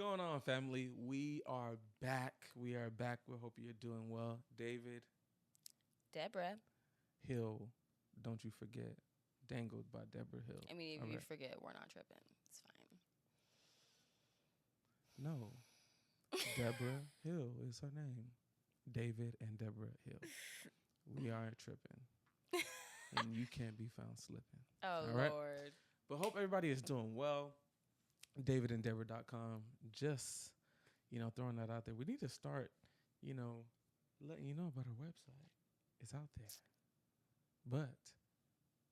going on, family? We are back. We are back. We hope you're doing well. David Deborah. Hill, don't you forget. Dangled by Deborah Hill. I mean, if All you right. forget, we're not tripping. It's fine. No, Deborah Hill is her name. David and Deborah Hill. We aren't tripping, and you can't be found slipping. Oh, All right. Lord. But hope everybody is doing well. DavidandDeborah.com. Just throwing that out there. We need to start, letting you know about our website. It's out there. But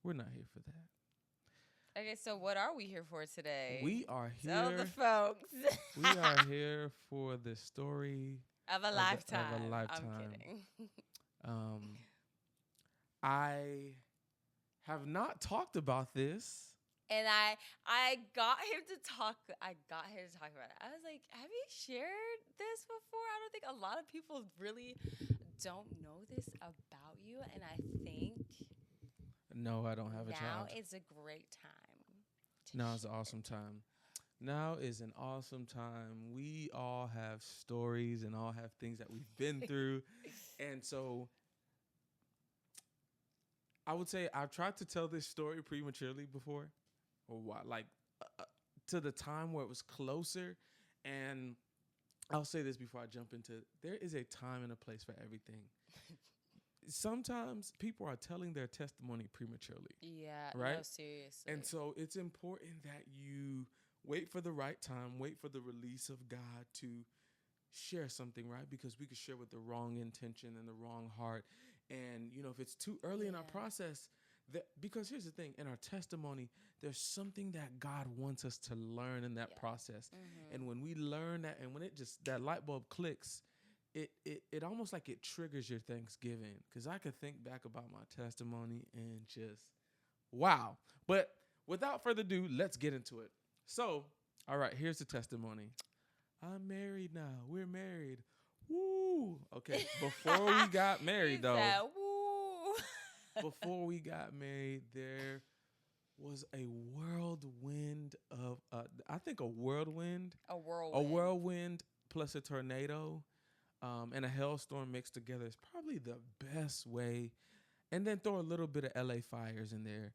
we're not here for that. Okay, so what are we here for today? We are Tell the here. folks. We are here for the story of a lifetime. I'm kidding. I have not talked about this. And I got him to talk. I got him to talk about it. I was like, "Have you shared this before?" I don't think a lot of people really don't know this about you, and I think No, I don't have a now child. is a great time. Now is an awesome time. Now is an awesome time. We all have stories and all have things that we've been through. And so I would say I've tried to tell this story prematurely before, or what, like to the time where it was closer. And I'll say this before I jump into it. There is a time and a place for everything. Sometimes people are telling their testimony prematurely. Yeah, right? no, seriously. And so it's important that you wait for the right time, wait for the release of God to share something, right? Because we could share with the wrong intention and the wrong heart. And, if it's too early in our process, because here's the thing, in our testimony, there's something that God wants us to learn in that process. Mm-hmm. And when we learn that, and when that light bulb clicks, it almost like it triggers your Thanksgiving. Because I could think back about my testimony and just, wow. But without further ado, let's get into it. So, all right, here's the testimony. I'm married now. We're married. Woo. Okay, before we got married, though. Said, woo. Before we got married, there was a whirlwind of, I think a whirlwind. A whirlwind. A whirlwind plus a tornado and a hailstorm mixed together is probably the best way. And then throw a little bit of LA fires in there.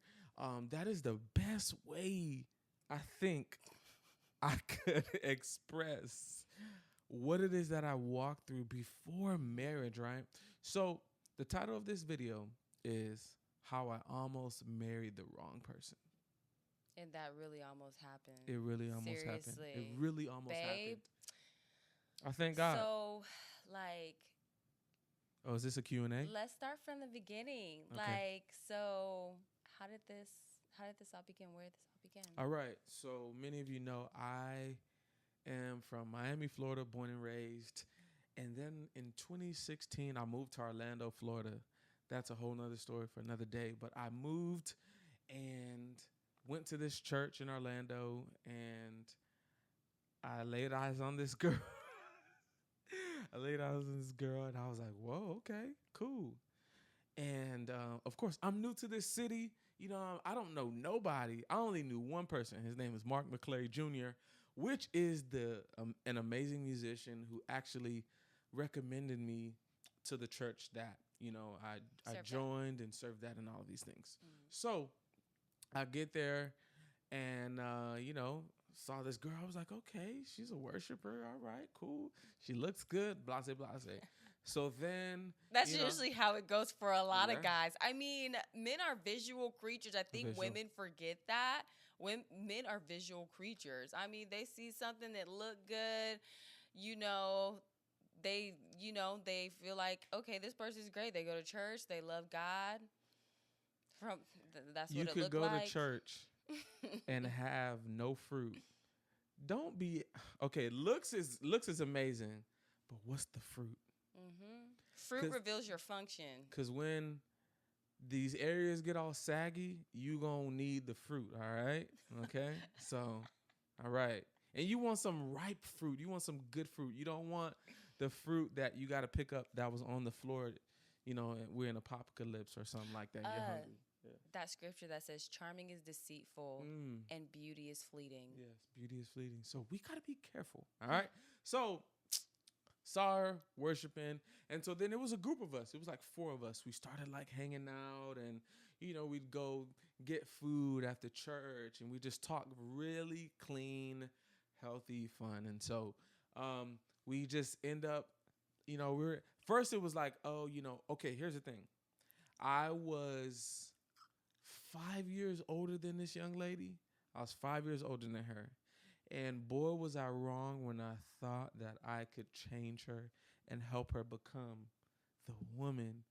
That is the best way, I think, I could express what it is that I walked through before marriage, right? So the title of this video is How I Almost Married the Wrong Person. And that really almost happened. It really almost happened. It really almost happened. I thank God. So, like... Oh, is this a Q&A? Let's start from the beginning. Okay. So how did this all begin? Where did this all begin? All right. So many of you know I am from Miami, Florida, born and raised. And then in 2016, I moved to Orlando, Florida. That's a whole nother story for another day. But I moved and went to this church in Orlando, and I laid eyes on this girl. I laid eyes on this girl, and I was like, whoa, okay, cool. And, of course, I'm new to this city. I don't know nobody. I only knew one person. His name is Mark McClary Jr., which is an amazing musician who actually recommended me to the church that, I joined and served that and all of these things. Mm. So I get there and, saw this girl. I was like, okay, she's a worshiper. All right, cool. She looks good, blase, blase. So then... That's usually how it goes for a lot of guys. I mean, men are visual creatures. I think women forget that. Men are visual creatures. I mean, they see something that look good, they feel like, okay, this person's great. They go to church. They love God. That's what it looked like. You could go to church and have no fruit. Don't be okay. Looks is amazing, but what's the fruit? Mm-hmm. Fruit reveals your function. Because when these areas get all saggy, you gonna need the fruit. All right, okay. So, all right, and you want some ripe fruit. You want some good fruit. You don't want the fruit that you got to pick up that was on the floor. We're in apocalypse or something like that. You're hungry. Yeah. That scripture that says, charming is deceitful Mm. and beauty is fleeting. Yes, beauty is fleeting. So we gotta be careful. All right. So saw her worshiping, and so then it was a group of us. It was like four of us. We started like hanging out, and we'd go get food after church, and we just talk really clean, healthy fun. And so we just end up, we were first. It was like, oh, okay. Here's the thing. I was 5 years older than this young lady. I was 5 years older than her. And boy, was I wrong when I thought that I could change her and help her become the woman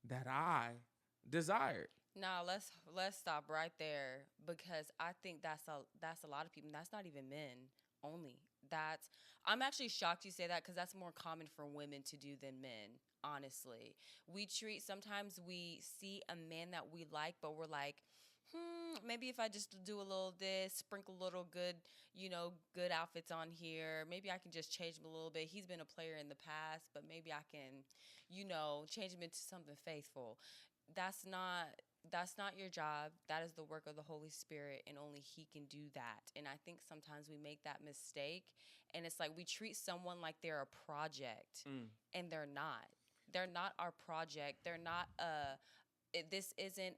that I desired. Now let's stop right there, because I think that's a lot of people. That's not even men only. That's I'm actually shocked you say that, because that's more common for women to do than men. Honestly, sometimes we see a man that we like, but we're like, maybe if I just do a little this, sprinkle a little good outfits on here, maybe I can just change him a little bit. He's been a player in the past, but maybe I can, change him into something faithful. That's not that's not your job. That is the work of the Holy Spirit, and only He can do that. And I think sometimes we make that mistake, and it's like we treat someone like they're a project, Mm. and they're not. They're not our project. They're not this isn't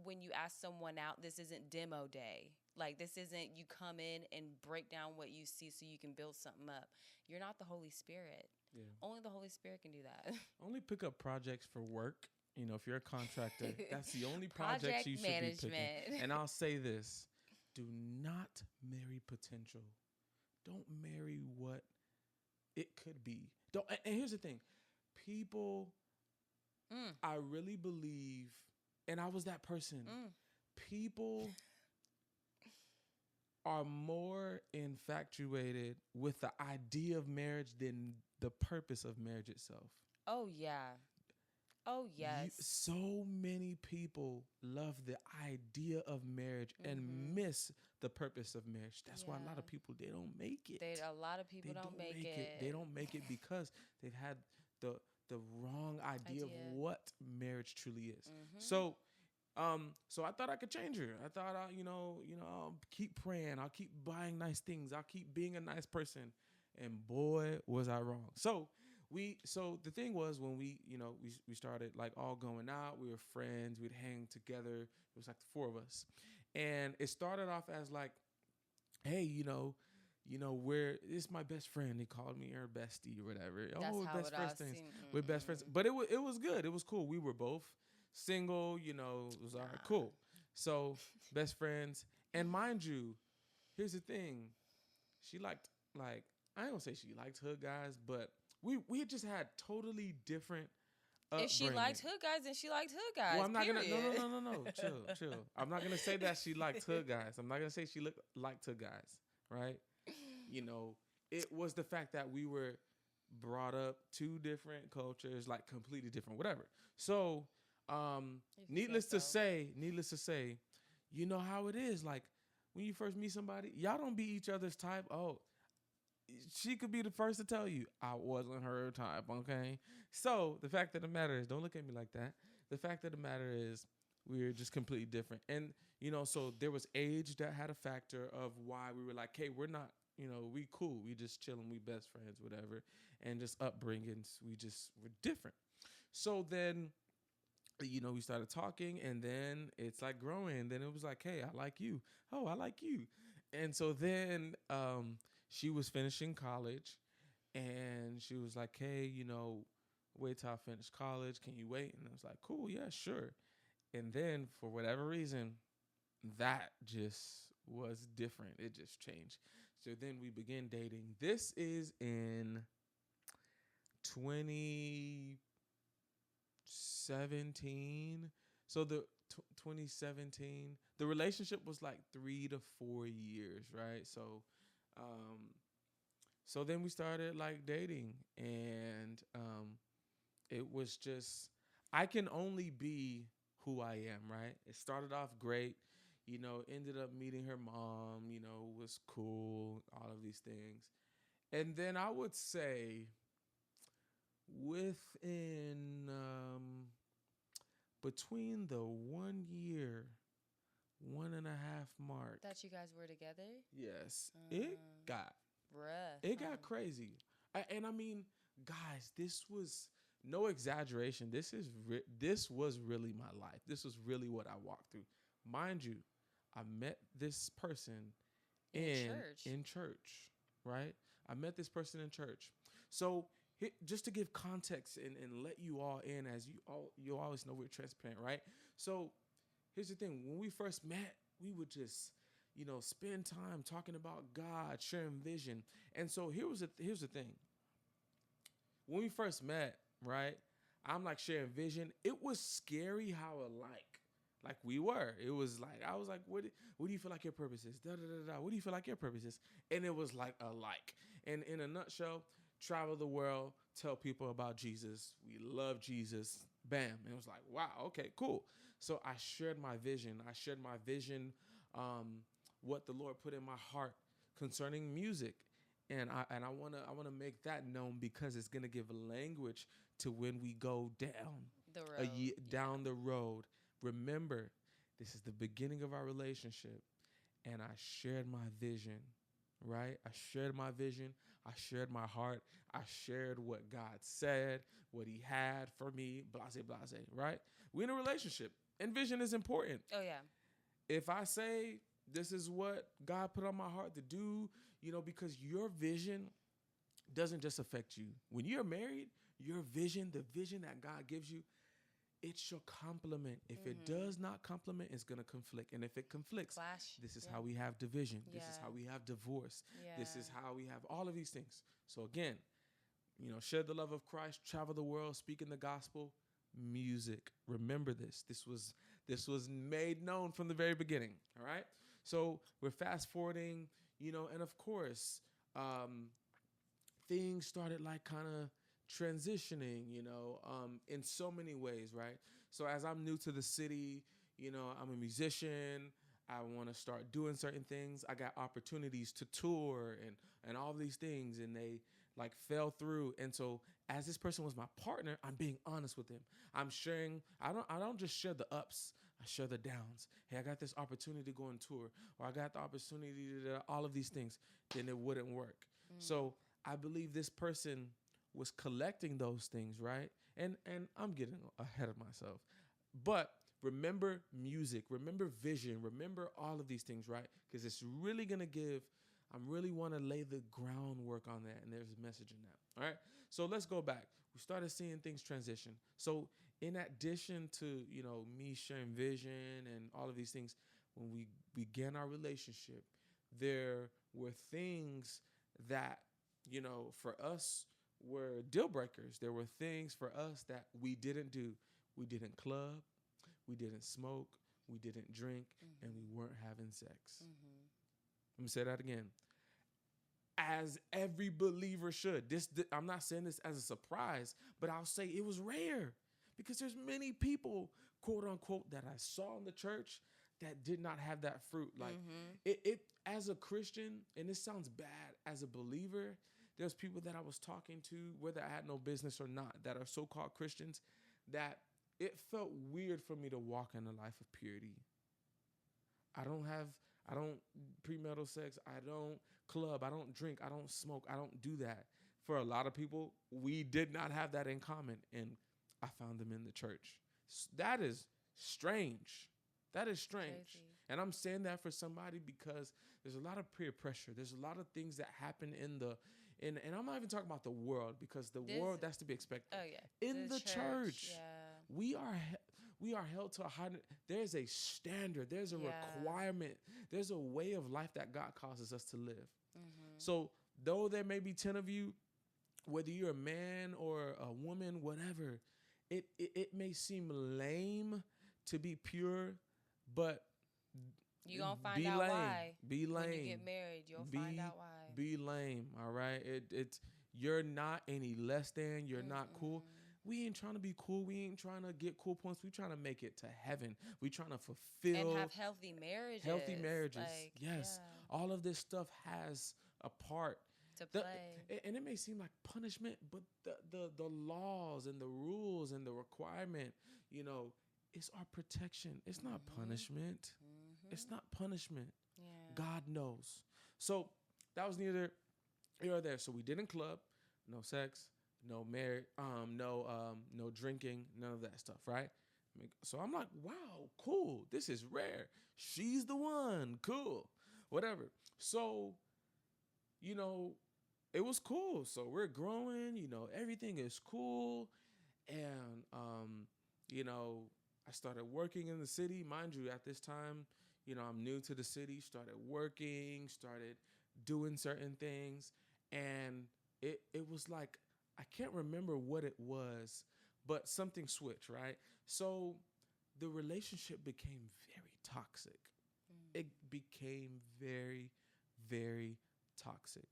when you ask someone out, this isn't demo day. Like, this isn't you come in and break down what you see so you can build something up. You're not the Holy Spirit. Yeah. Only the Holy Spirit can do that. Only pick up projects for work. If you're a contractor, that's the only projects Project you should be picking. management. And I'll say this: do not marry potential. Don't marry what it could be. Don't. And here's the thing: people, I really believe, and I was that person. People are more infatuated with the idea of marriage than the purpose of marriage itself. Oh, yeah. Oh, yes. So many people love the idea of marriage and miss the purpose of marriage. That's why a lot of people, they don't make it. A lot of people don't make it. They don't make it because they've had the wrong idea of what marriage truly is. So so I thought I could change her. I thought I'll keep praying. I'll keep buying nice things. I'll keep being a nice person. And boy, was I wrong. So the thing was, when we started like all going out, we were friends, we'd hang together. It was like the four of us. And it started off as like, hey, it's my best friend. He called me her bestie or whatever. That's we're how best it friends. We're best friends. But it was good. It was cool. We were both single, it was all right, cool. So best friends. And mind you, here's the thing. She liked, like, I ain't gonna say she liked hood guys, but we had just had totally different If she liked hood guys, then she liked hood guys. Well, I'm not period. gonna no. Chill. I'm not gonna say that she liked hood guys. I'm not gonna say she liked hood guys, right? It was the fact that we were brought up two different cultures, like completely different, whatever. So needless to say, you know how it is. Like, when you first meet somebody, y'all don't be each other's type. Oh, she could be the first to tell you I wasn't her type. Okay. So the fact of the matter is, don't look at me like that. The fact of the matter is, we're just completely different. And so there was age that had a factor of why we were like, hey, we're not, we cool. We just chilling. We best friends, whatever. And just upbringings, we're different. So then, we started talking, and then it's like growing. Then it was like, hey, I like you. Oh, I like you. And so then she was finishing college, and she was like, hey, wait till I finish college. Can you wait? And I was like, cool, yeah, sure. And then for whatever reason, that just was different. It just changed. So then we began dating. This is in 2017. So the 2017, the relationship was like 3 to 4 years, right? So then we started like dating, and it was just, I can only be who I am, right? It started off great, ended up meeting her mom, was cool, all of these things. And then I would say within between the 1 year, 1.5 mark, That you guys were together? yes, it got Rough. it got crazy. And I mean, guys, this was no exaggeration. This was really my life. This was really what I walked through. Mind you, I met this person In church. in church, right? I met this person in church. So just to give context and let you all in, as you always know we're transparent, right? So here's the thing: when we first met, we would just spend time talking about God, sharing vision. And so here's the thing: when we first met, right? I'm like sharing vision. It was scary how like we were. It was like I was like, what do you feel like your purpose is? Da da da da. What do you feel like your purpose is? And it was like a like. And in a nutshell, travel the world, tell people about Jesus. We love Jesus. Bam. And it was like, wow, okay, cool. So I shared my vision. What the Lord put in my heart concerning music. And I wanna make that known because it's gonna give language to when we go down The road. down the road. Remember, this is the beginning of our relationship, and I shared my vision, right? I shared my vision. I shared my heart. I shared what God said, what He had for me. Blase, blase, right? We're in a relationship, and vision is important. Oh yeah. If I say this is what God put on my heart to do, because your vision doesn't just affect you. When you're married, your vision, the vision that God gives you, it shall complement. If it does not complement, it's going to conflict. And if it conflicts, Clash. this is how we have division. This is Yeah. how we have divorce. Yeah. This is how we have all of these things. So again, share the love of Christ, travel the world, speaking the gospel, music. Remember this. This was made known from the very beginning. All right. So we're fast forwarding, and of course, things started like kind of transitioning, in so many ways, right? So as I'm new to the city, I'm a musician. I want to start doing certain things. I got opportunities to tour and all these things, and they like fell through. And so as this person was my partner, I'm being honest with him. I'm sharing. I don't just share the ups. I share the downs. Hey, I got this opportunity to go on tour, or I got the opportunity to all of these things. Then it wouldn't work. So I believe this person was collecting those things, right? And I'm getting ahead of myself. But remember music, remember vision, remember all of these things, right? Because it's really going to I'm really want to lay the groundwork on that. And there's a message in that. All right. So let's go back. We started seeing things transition. So in addition to, me sharing vision and all of these things, when we began our relationship, there were things that, for us were deal breakers. There were things for us that we didn't do. We didn't club, we didn't smoke, we didn't drink, and we weren't having sex. Let me say that again. As every believer should. I'm not saying this as a surprise, but I'll say it was rare because there's many people, quote unquote, that I saw in the church that did not have that fruit. Like it as a Christian, and this sounds bad, as a believer, there's people that I was talking to, whether I had no business or not, that are so-called Christians, that it felt weird for me to walk in a life of purity. I don't premarital sex, I don't club, I don't drink, I don't smoke, I don't do that. For a lot of people, we did not have that in common, and I found them in the church. That is strange. That is strange. Crazy. And I'm saying that for somebody because there's a lot of peer pressure. There's a lot of things that happen and I'm not even talking about the world, because the world, that's to be expected. Oh yeah. In the church, Yeah. we are held to a high. There's a standard. There's a requirement. There's a way of life that God causes us to live. So though there may be 10 of you, whether you're a man or a woman, whatever, it may seem lame to be pure, but you gonna find out lame. why. Be lame. When you get married, you'll find out why. Be lame. All right. It's you're not any less than. You're not cool. We ain't trying to be cool. We ain't trying to get cool points. We trying to make it to heaven. We trying to fulfill and have healthy marriages. Healthy marriages. Like, yes. Yeah. All of this stuff has a part to play. And it may seem like punishment, but the laws and the rules and the requirement, It's our protection. It's not Mhm. punishment. It's Mhm. not punishment. Yeah. God knows. So that was neither here or there. So we didn't club, no sex, no marriage, no drinking, none of that stuff, right? So I'm like, wow, cool. This is rare. She's the one. Cool. Whatever. So, you know, it was cool. So we're growing, everything is cool. And you know, I started working in the city. Mind you, at this time, I'm new to the city, started working, started doing certain things, and it was like I can't remember what it was, but something switched, right? So the relationship became very toxic. Mm. It became very, very toxic.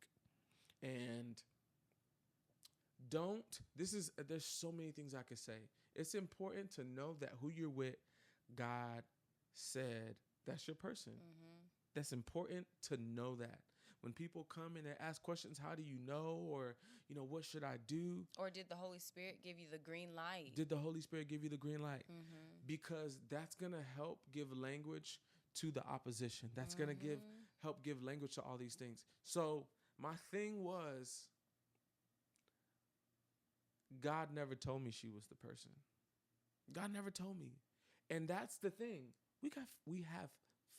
And don't this is there's so many things I could say. It's important to know that who you're with, God said that's your person. Mhm. That's important to know that. When people come and they ask questions, how do you know? Or, what should I do? Or did the Holy Spirit give you the green light? Did the Holy Spirit give you the green light? Mhm. Because that's gonna help give language to the opposition. That's gonna give Mhm. help give language to all these things. So my thing was God never told me she was the person. God never told me. And that's the thing. We have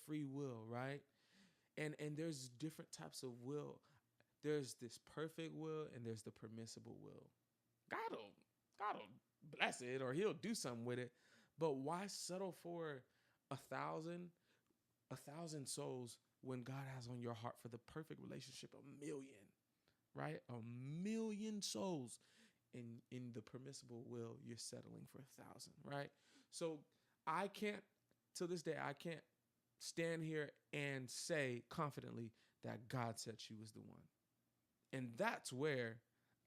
free will, right? And there's different types of will. There's this perfect will and there's the permissible will. God will bless it or he'll do something with it. But why settle for a thousand, a thousand souls when God has on your heart for the perfect relationship a million, right? A million souls in the permissible will, you're settling for 1,000, right? So I can't, to this day, I can't stand here and say confidently that God said she was the one. And that's where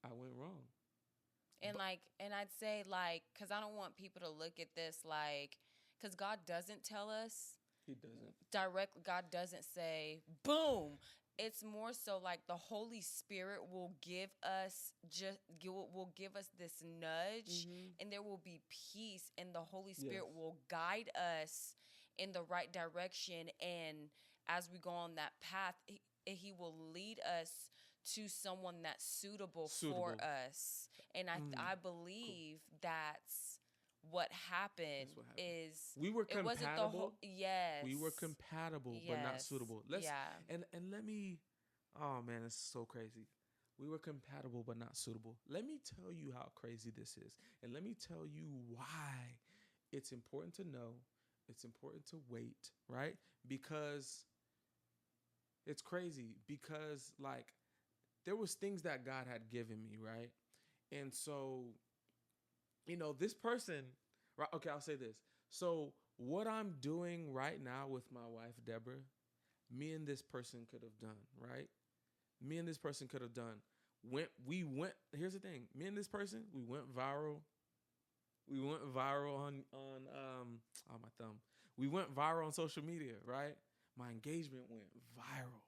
I went wrong. And But like, and I'd say like, cause I don't want people to look at this like, cause God doesn't tell us he doesn't. directly. God doesn't say, boom. It's more so like the Holy Spirit will give us will give us this nudge, Mm-hmm. and there will be peace, and the Holy Yes. Spirit will guide us in the right direction. And as we go on that path, he will lead us to someone that's suitable for Suitable. us. And Mm, I cool. believe that's what happened. That's what happened. Is We were it wasn't the whole, compatible. yes, We were compatible, but not yes, suitable. Let's yeah. and let me. Oh man, it's so crazy. We were compatible, but not suitable. Let me tell you how crazy this is, and let me tell you why it's important to know. It's important to wait, right? Because it's crazy. Because like there was things that God had given me, right? And so this person, right? Okay, I'll say this. So what I'm doing right now with my wife, Deborah, me and this person could have done, right? Me and this person could have done. We went. Here's the thing. Me and this person, we went viral. We went viral on my thumb. We went viral on social media, right? My engagement went viral.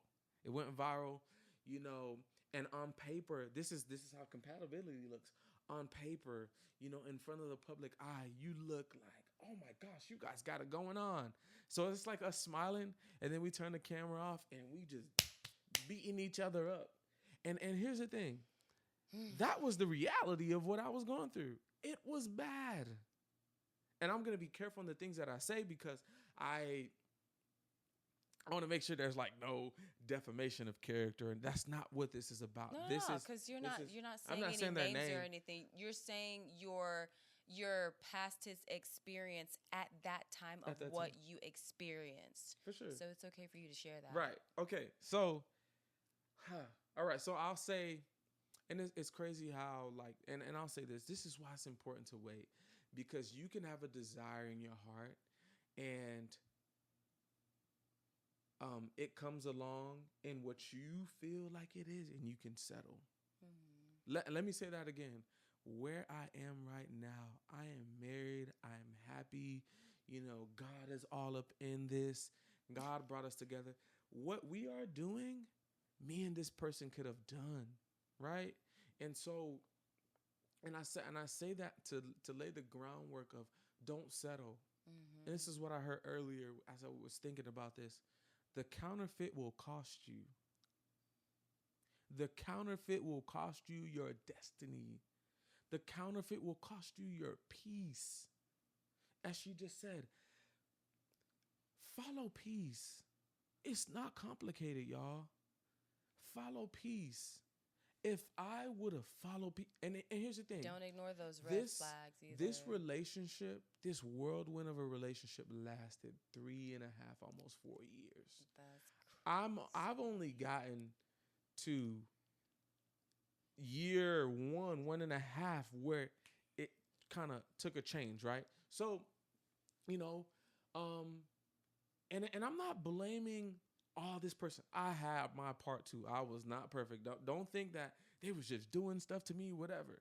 It went viral, you know, and on paper, this is how compatibility looks. On paper, in front of the public eye, you look like, oh my gosh, you guys got it going on. So it's like us smiling, and then we turn the camera off and we just beating each other up. And here's the thing. That was the reality of what I was going through. It was bad. And I'm gonna be careful on the things that I say because I I want to make sure there's like no defamation of character, and that's not what this is about. No, This no, is because this is. you're not I'm saying not any saying their names or name. anything. You're saying your past his experience at that time of At that what time, you experienced. for sure. So it's okay for you to share that. Right. Okay. So, all right. So I'll say, and it's crazy how like, and I'll say this. This is why it's important to wait, because you can have a desire in your heart, and it comes along in what you feel like it is, and you can settle. Mm-hmm. Let me say that again. Where I am right now, I am married. I am happy. God is all up in this. God brought us together. What we are doing, me and this person could have done, right? And so, and I say that to lay the groundwork of don't settle. And this is Mm-hmm. what I heard earlier as I was thinking about this. The counterfeit will cost you. The counterfeit will cost you your destiny. The counterfeit will cost you your peace. As she just said, follow peace. It's not complicated, y'all. Follow peace. If I would have followed peace, and here's the thing, Don't ignore those red this flags this either. relationship, this whirlwind of a relationship lasted 3.5, almost 4 years. That's I've only gotten to year one, 1.5, where it kind of took a change, right? So, you know, um, and I'm not blaming all this person. I had my part too. I was not perfect. Don't think that they was just doing stuff to me, whatever.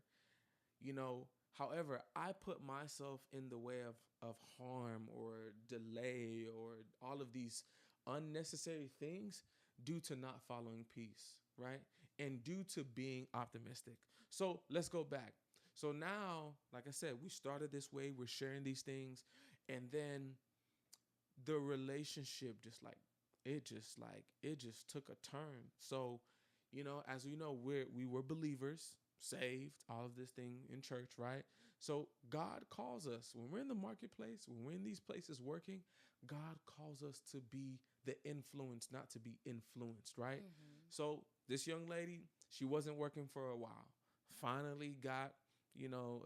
You know, however, I put myself in the way of harm or delay or all of these unnecessary things due to not following peace, right? And due to being optimistic. So let's go back. So now, like I said, we started this way, we're sharing these things, and then the relationship just took a turn. So, as we know, we were believers, saved, all of this thing in church, right? So God calls us when we're in the marketplace, when we're in these places working, God calls us to be the influence, not to be influenced, right? mm-hmm. So this young lady, she wasn't working for a while. Finally got,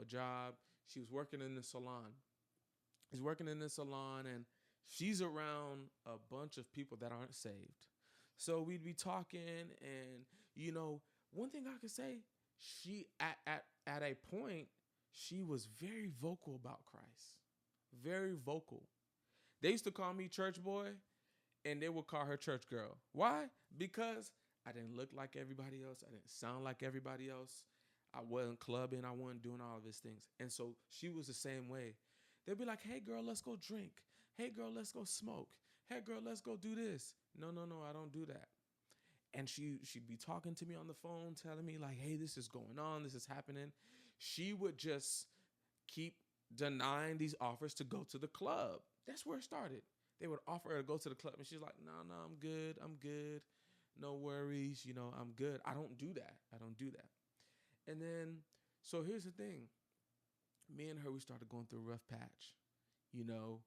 a job. She was working in the salon. She's working in the salon, and she's around a bunch of people that aren't saved. So we'd be talking, and one thing I could say, she at a point, she was very vocal about Christ. Very vocal. They used to call me church boy, and they would call her church girl. Why? Because I didn't look like everybody else. I didn't sound like everybody else. I wasn't clubbing. I wasn't doing all of these things. And so she was the same way. They'd be like, hey, girl, let's go drink. Hey, girl, let's go smoke. Hey, girl, let's go do this. No, no, no, I don't do that. And she'd be talking to me on the phone, telling me like, hey, this is going on. This is happening. She would just keep denying these offers to go to the club. That's where it started. They would offer her to go to the club, and she's like, no, no, I'm good. I'm good. No worries. I'm good. I don't do that. I don't do that. And then, so here's the thing. Me and her, we started going through a rough patch, you know,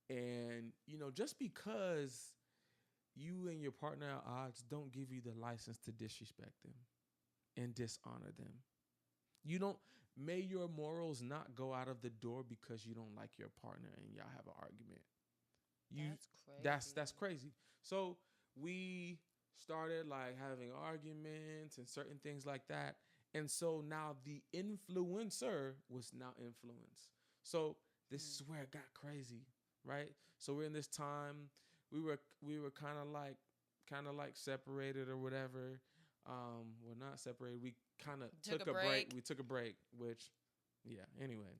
and, just because you and your partner are at odds don't give you the license to disrespect them and dishonor them. You don't, may your morals not go out of the door because you don't like your partner and y'all have an argument. You That's that's crazy. crazy. So we started like having arguments and certain things like that. And so now the influencer was now influenced. So this Mm. is where it got crazy, right? So we're in this time, we were kind of like separated or whatever. We're not separated. We kind of Took a took a break. break. We took a break, which yeah, anyway.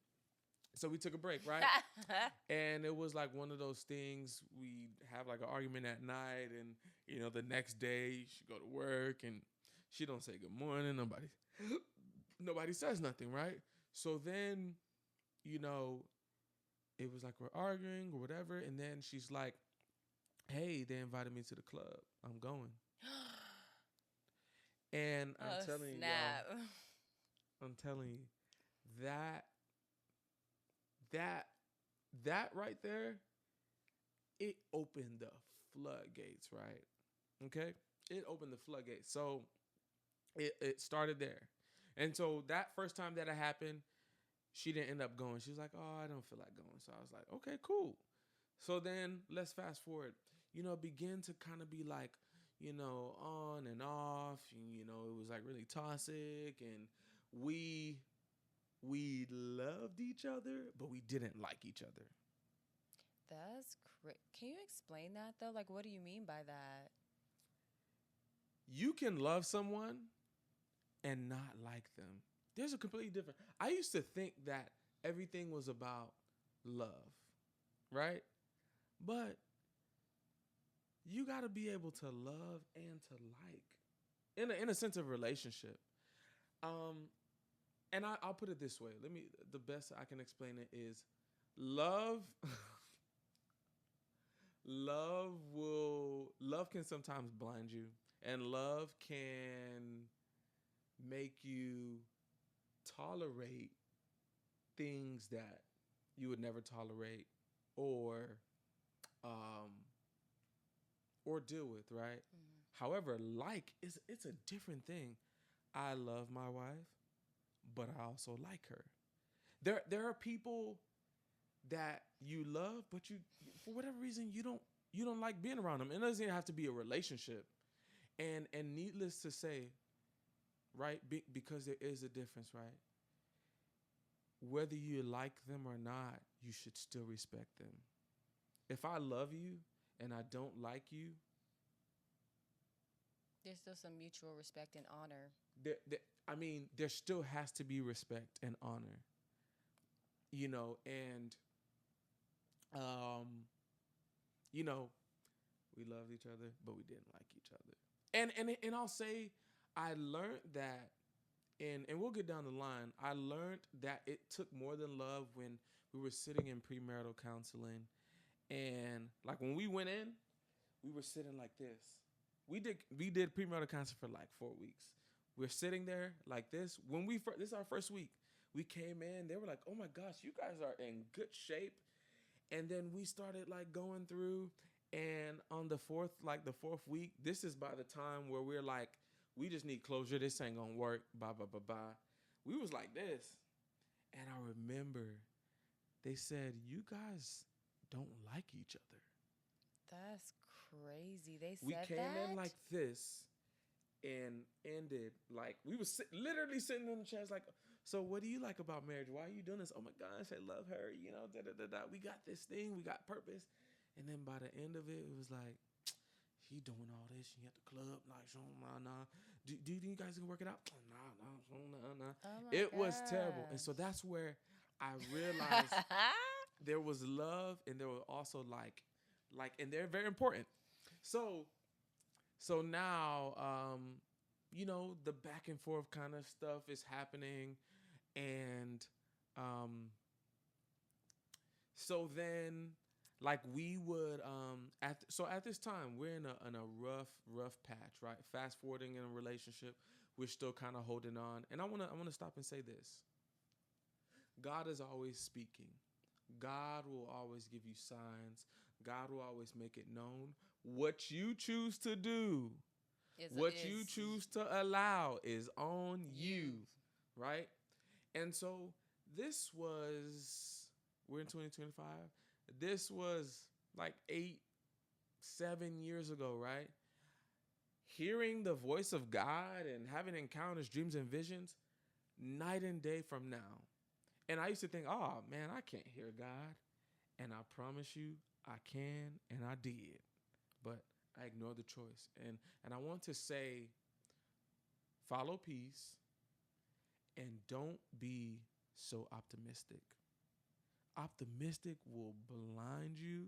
So we took a break, right? And it was like one of those things. We have like an argument at night, and the next day she go to work and she don't say good morning. Nobody says nothing, right? So then, you know, it was like we're arguing or whatever, and then she's like, "Hey, they invited me to the club. I'm going." And I'm Oh telling you, y'all, snap. I'm telling you that that that right there, it opened the floodgates, right? Okay, it opened the floodgates. So it started there, and so that first time that it happened, she didn't end up going. She was like, "Oh, I don't feel like going." So I was like, "Okay, cool." So then let's fast forward. Begin to kind of be like, on and off. And, it was like really toxic, and we we loved each other, but we didn't like each other. That's Can you explain that though? Like, what do you mean by that? You can love someone and not like them. There's a completely different. I used to think that everything was about love, right? But you got to be able to love and to like in a sense of relationship. Um, and I'll put it this way. The best I can explain it is love. love can sometimes blind you, and love can make you tolerate things that you would never tolerate, or um or deal with, right? Mm. However, like is it's a different thing. I love my wife, but I also like her. There are people that you love, but you, for whatever reason, you don't like being around them. It doesn't even have to be a relationship. And needless to say, right? Because there is a difference, right? Whether you like them or not, you should still respect them. If I love you and I don't like you, There's still some mutual respect and honor. there I mean, there still has to be respect and honor, and um, you know, we loved each other, but we didn't like each other. And I'll say, I learned that, and we'll get down the line. I learned that it took more than love when we were sitting in premarital counseling, and like when we went in, we were sitting like this. We did premarital counseling for like 4 weeks. We're sitting there like this. This is our first week. We came in. They were like, "Oh my gosh, you guys are in good shape." And then we started like going through, and on the fourth week, this is by the time where we're like, we just need closure. This ain't gonna work. Blah blah blah blah. We was like this, and I remember they said, "You guys don't like each other." That's crazy. They We said came in that? like this and ended like we was literally sitting in the chairs like, so what do you like about marriage? Why are you doing this? Oh my gosh, I love her. Da da da da. We got this thing. We got purpose. And then by the end of it, it was like, she doing all this. She at the club, like, so nah nah. Do you think you guys can work it out? Nah nah. Oh my It was terrible. And so gosh. that's where I realized there was love, and there was also and they're very important. So now, the back and forth kind of stuff is happening, and um, so then, like we would at this time we're in a rough patch, right? Fast forwarding in a relationship, we're still kind of holding on, and I wanna stop and say this: God is always speaking. God will always give you signs. God will always make it known. What you choose to do, what you is choose to allow is on you. you, right? And so this was, we're in 2025. This was like 7 years ago, right? Hearing the voice of God and having encounters, dreams, and visions night and day from now. And I used to think, oh man, I can't hear God. And I promise you, I can, and I did. But I ignored the choice. And I want to say, follow peace and don't be so optimistic. Optimistic will blind you.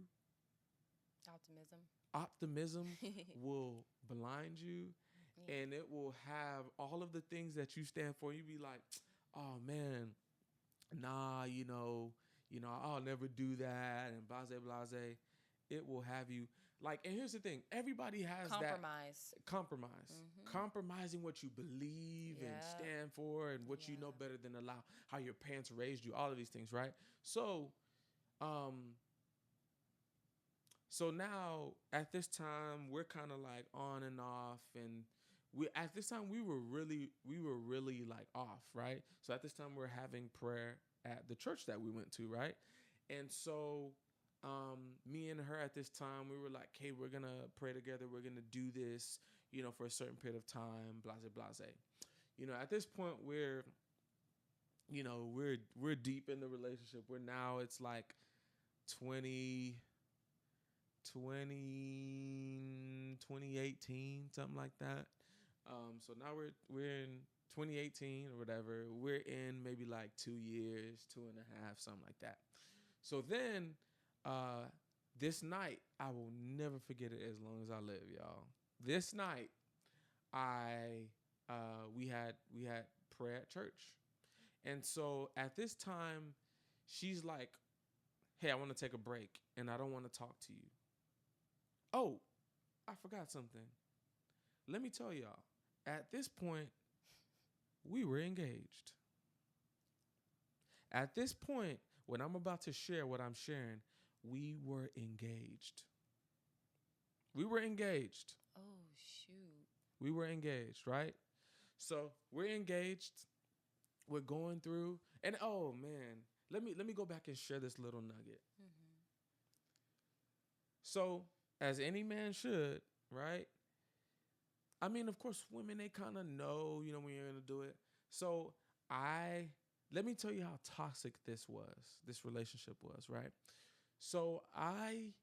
Optimism. Optimism will blind you, Yeah. and it will have all of the things that you stand for. You be like, oh man, nah, I'll never do that, and blase blase. It will have you like, and here's the thing: everybody has that Compromise. compromise, Mm-hmm. compromising what you believe and Yeah. stand for, and what you know Yeah. better than allow how your parents raised you. All of these things, right? So, um, so now at this time we're kind of like on and off, and we at this time we were really like off, right? So at this time we're having prayer at the church that we went to, right? And so me and her at this time, we were like, hey, we're gonna pray together, we're gonna do this, for a certain period of time, blase blase. At this point we're deep in the relationship. We're now, it's like 20 2018, something like that. So now we're in 2018 or whatever. We're in maybe like 2 years, 2.5, something like that. So then, uh, this night, I will never forget it as long as I live, y'all. This night, I we had prayer at church, and so at this time, she's like, "Hey, I want to take a break, and I don't want to talk to you." Oh, I forgot something. Let me tell y'all. At this point, we were engaged. At this point, when I'm about to share what I'm sharing, we were engaged. We were engaged. Oh shoot. We were engaged, right? So we're engaged. We're going through, and oh man, let me go back and share this little nugget. Mm-hmm. So, as any man should, right? I mean, of course, women they kind of know, when you're gonna do it. So I let me tell you how toxic this relationship was, right? So I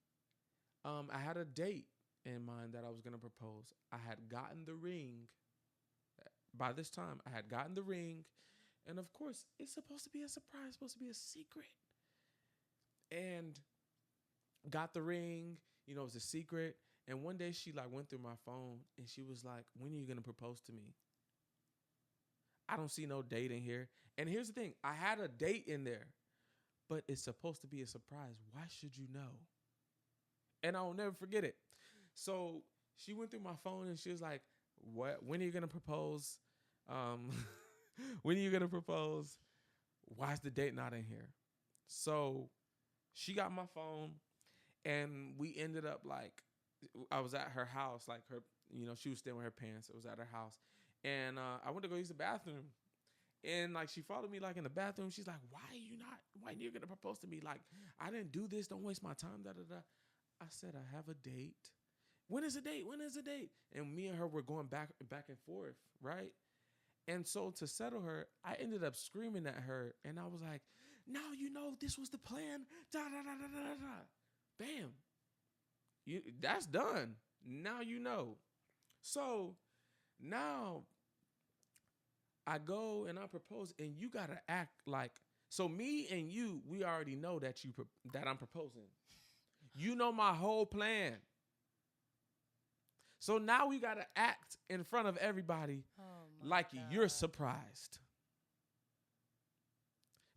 had a date in mind that I was gonna propose. I had gotten the ring. By this time, I had gotten the ring, and of course, it's supposed to be a surprise, supposed to be a secret. And got the ring, it was a secret. And one day she like went through my phone and she was like, "When are you gonna propose to me? I don't see no date in here." And here's the thing, I had a date in there, but it's supposed to be a surprise. Why should you know? And I'll never forget it. So she went through my phone and she was like, "What? When are you gonna propose? Um, when are you gonna propose? Why is the date not in here?" So she got my phone and we ended up like I was at her house, like her, she was staying with her parents. It was at her house, and I went to go use the bathroom, and like she followed me like in the bathroom. She's like, "Why are you not? Why are you gonna propose to me? Like I didn't do this. Don't waste my time." Da da da. I said, "I have a date. When is the date? When is the date?" And me and her were going back and forth, right? And so to settle her, I ended up screaming at her, and I was like, "Now you know this was the plan." Da da da da da da. Bam. That's done. Now you know. So now I go and I propose, and you gotta act like so. Me and you, we already know that that I'm proposing. You know my whole plan. So now we gotta act in front of everybody Oh my like you're god. surprised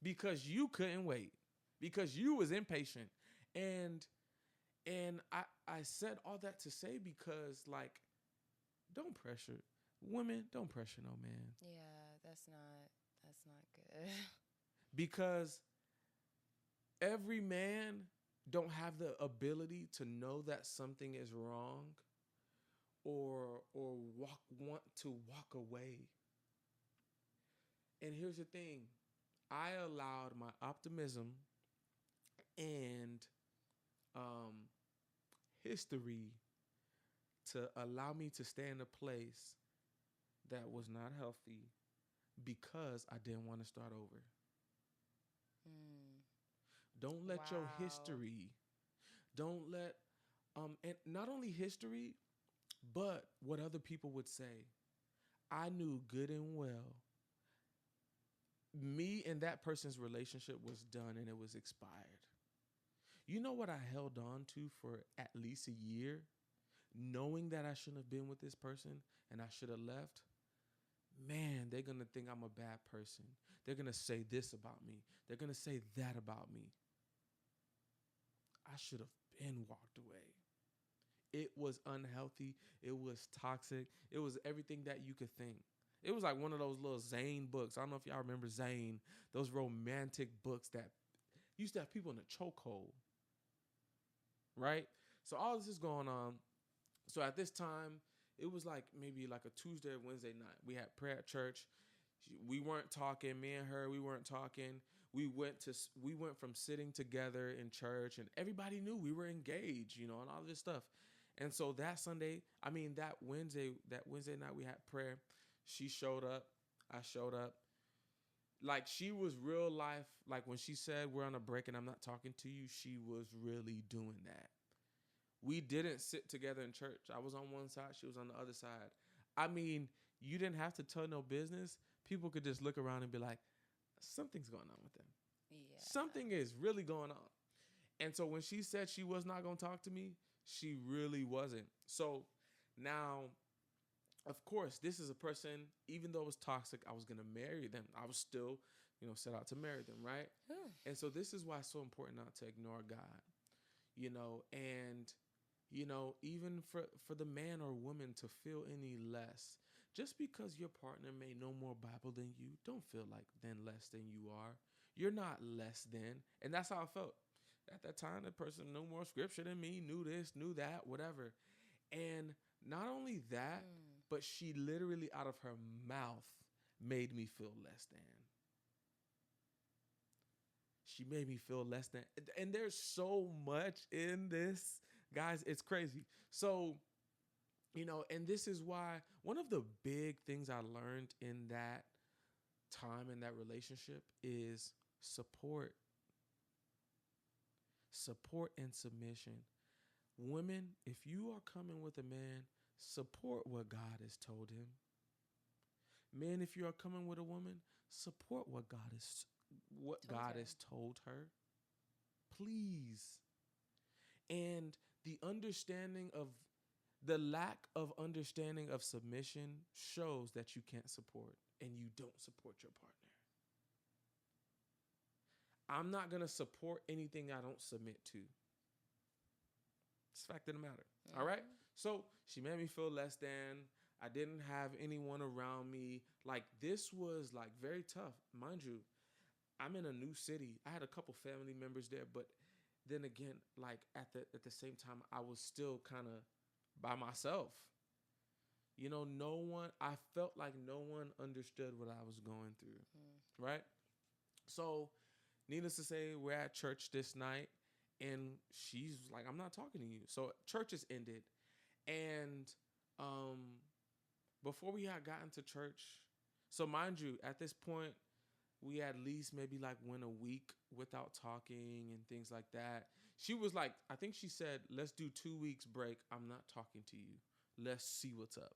because you couldn't wait because you was impatient and I said all that to say because like don't pressure women, don't pressure no man. Yeah, that's not good. Because every man don't have the ability to know that something is wrong or want to walk away. And here's the thing. I allowed my optimism and um, history to allow me to stay in a place that was not healthy because I didn't want to start over. Mm. Don't let your Wow. history, don't let, and not only history, but what other people would say. I knew good and well me and that person's relationship was done and it was expired. You know what I held on to for at least a year, knowing that I shouldn't have been with this person and I should have left? Man, they're going to think I'm a bad person. They're going to say this about me. They're going to say that about me. I should have been walked away. It was unhealthy. It was toxic. It was everything that you could think. It was like one of those little Zane books. I don't know if y'all remember Zane, those romantic books that used to have people in a chokehold, right? So all this is going on. So at this time, it was like maybe like a Tuesday or Wednesday night. We had prayer at church. We weren't talking. Me and her, we weren't talking. We went from sitting together in church, and everybody knew we were engaged, and all this stuff. And so that Sunday, I mean that Wednesday night, we had prayer. She showed up. I showed up. Like she was real life. Like when she said we're on a break and I'm not talking to you, she was really doing that. We didn't sit together in church. I was on one side, she was on the other side. I mean, you didn't have to tell no business. People could just look around and be like, something's going on with them. Yeah. Something is really going on. And so when she said she was not going to talk to me, she really wasn't. So now, of course, this is a person, even though it was toxic, I was going to marry them. I was still, set out to marry them, right? Whew. And so this is why it's so important not to ignore God, and Even for the man or woman to feel any less, just because your partner may know more Bible than you, don't feel like then less than you are. You're not less than. And that's how I felt. At that time, the person knew more scripture than me, knew this, knew that, whatever. And not only that, Mm. but she literally out of her mouth made me feel less than. She made me feel less than. And there's so much in this, guys. It's crazy. So, and this is why one of the big things I learned in that time in that relationship is support. Support and submission. Women, if you are coming with a man, support what God has told him. Men, if you are coming with a woman, support what God has told her. Please. And the lack of understanding of submission shows that you can't support and you don't support your partner. I'm not going to support anything I don't submit to. It's the fact of the matter. Mm. All right? So she made me feel less than. I didn't have anyone around me. Like, this was like very tough. Mind you, I'm in a new city. I had a couple family members there, but then again, like at the same time, I was still kind of by myself. I felt like no one understood what I was going through. Mm. Right? So, needless to say, we're at church this night, and she's like, I'm not talking to you. So church has ended. And before we had gotten to church, so mind you, at this point, we at least maybe like went a week without talking and things like that. She was like, I think she said, let's do 2 weeks break. I'm not talking to you. Let's see what's up.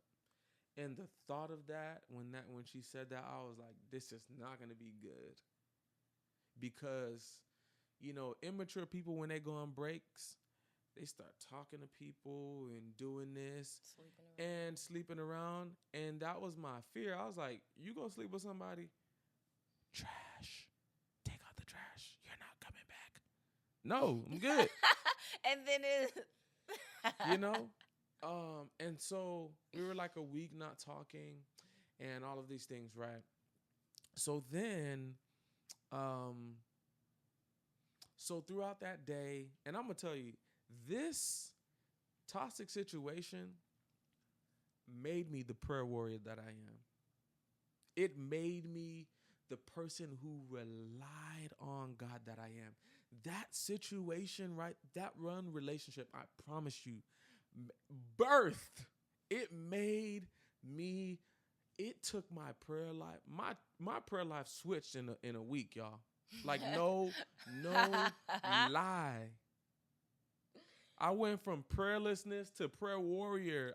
And the thought of that, when she said that, I was like, this is not going to be good. Because, immature people, when they go on breaks, they start talking to people and doing this and sleeping around. And that was my fear. I was like, you go sleep with somebody? Trash. Take out the trash. You're not coming back. No, I'm good. And then And so we were like a week not talking and all of these things, right? So then, so throughout that day, and I'm going to tell you, this toxic situation made me the prayer warrior that I am. It made me the person who relied on God that I am. That situation, right? That run relationship, I promise you, birthed. It made me. It took my prayer life. My prayer life switched in a week, y'all. Like no lie. I went from prayerlessness to prayer warrior.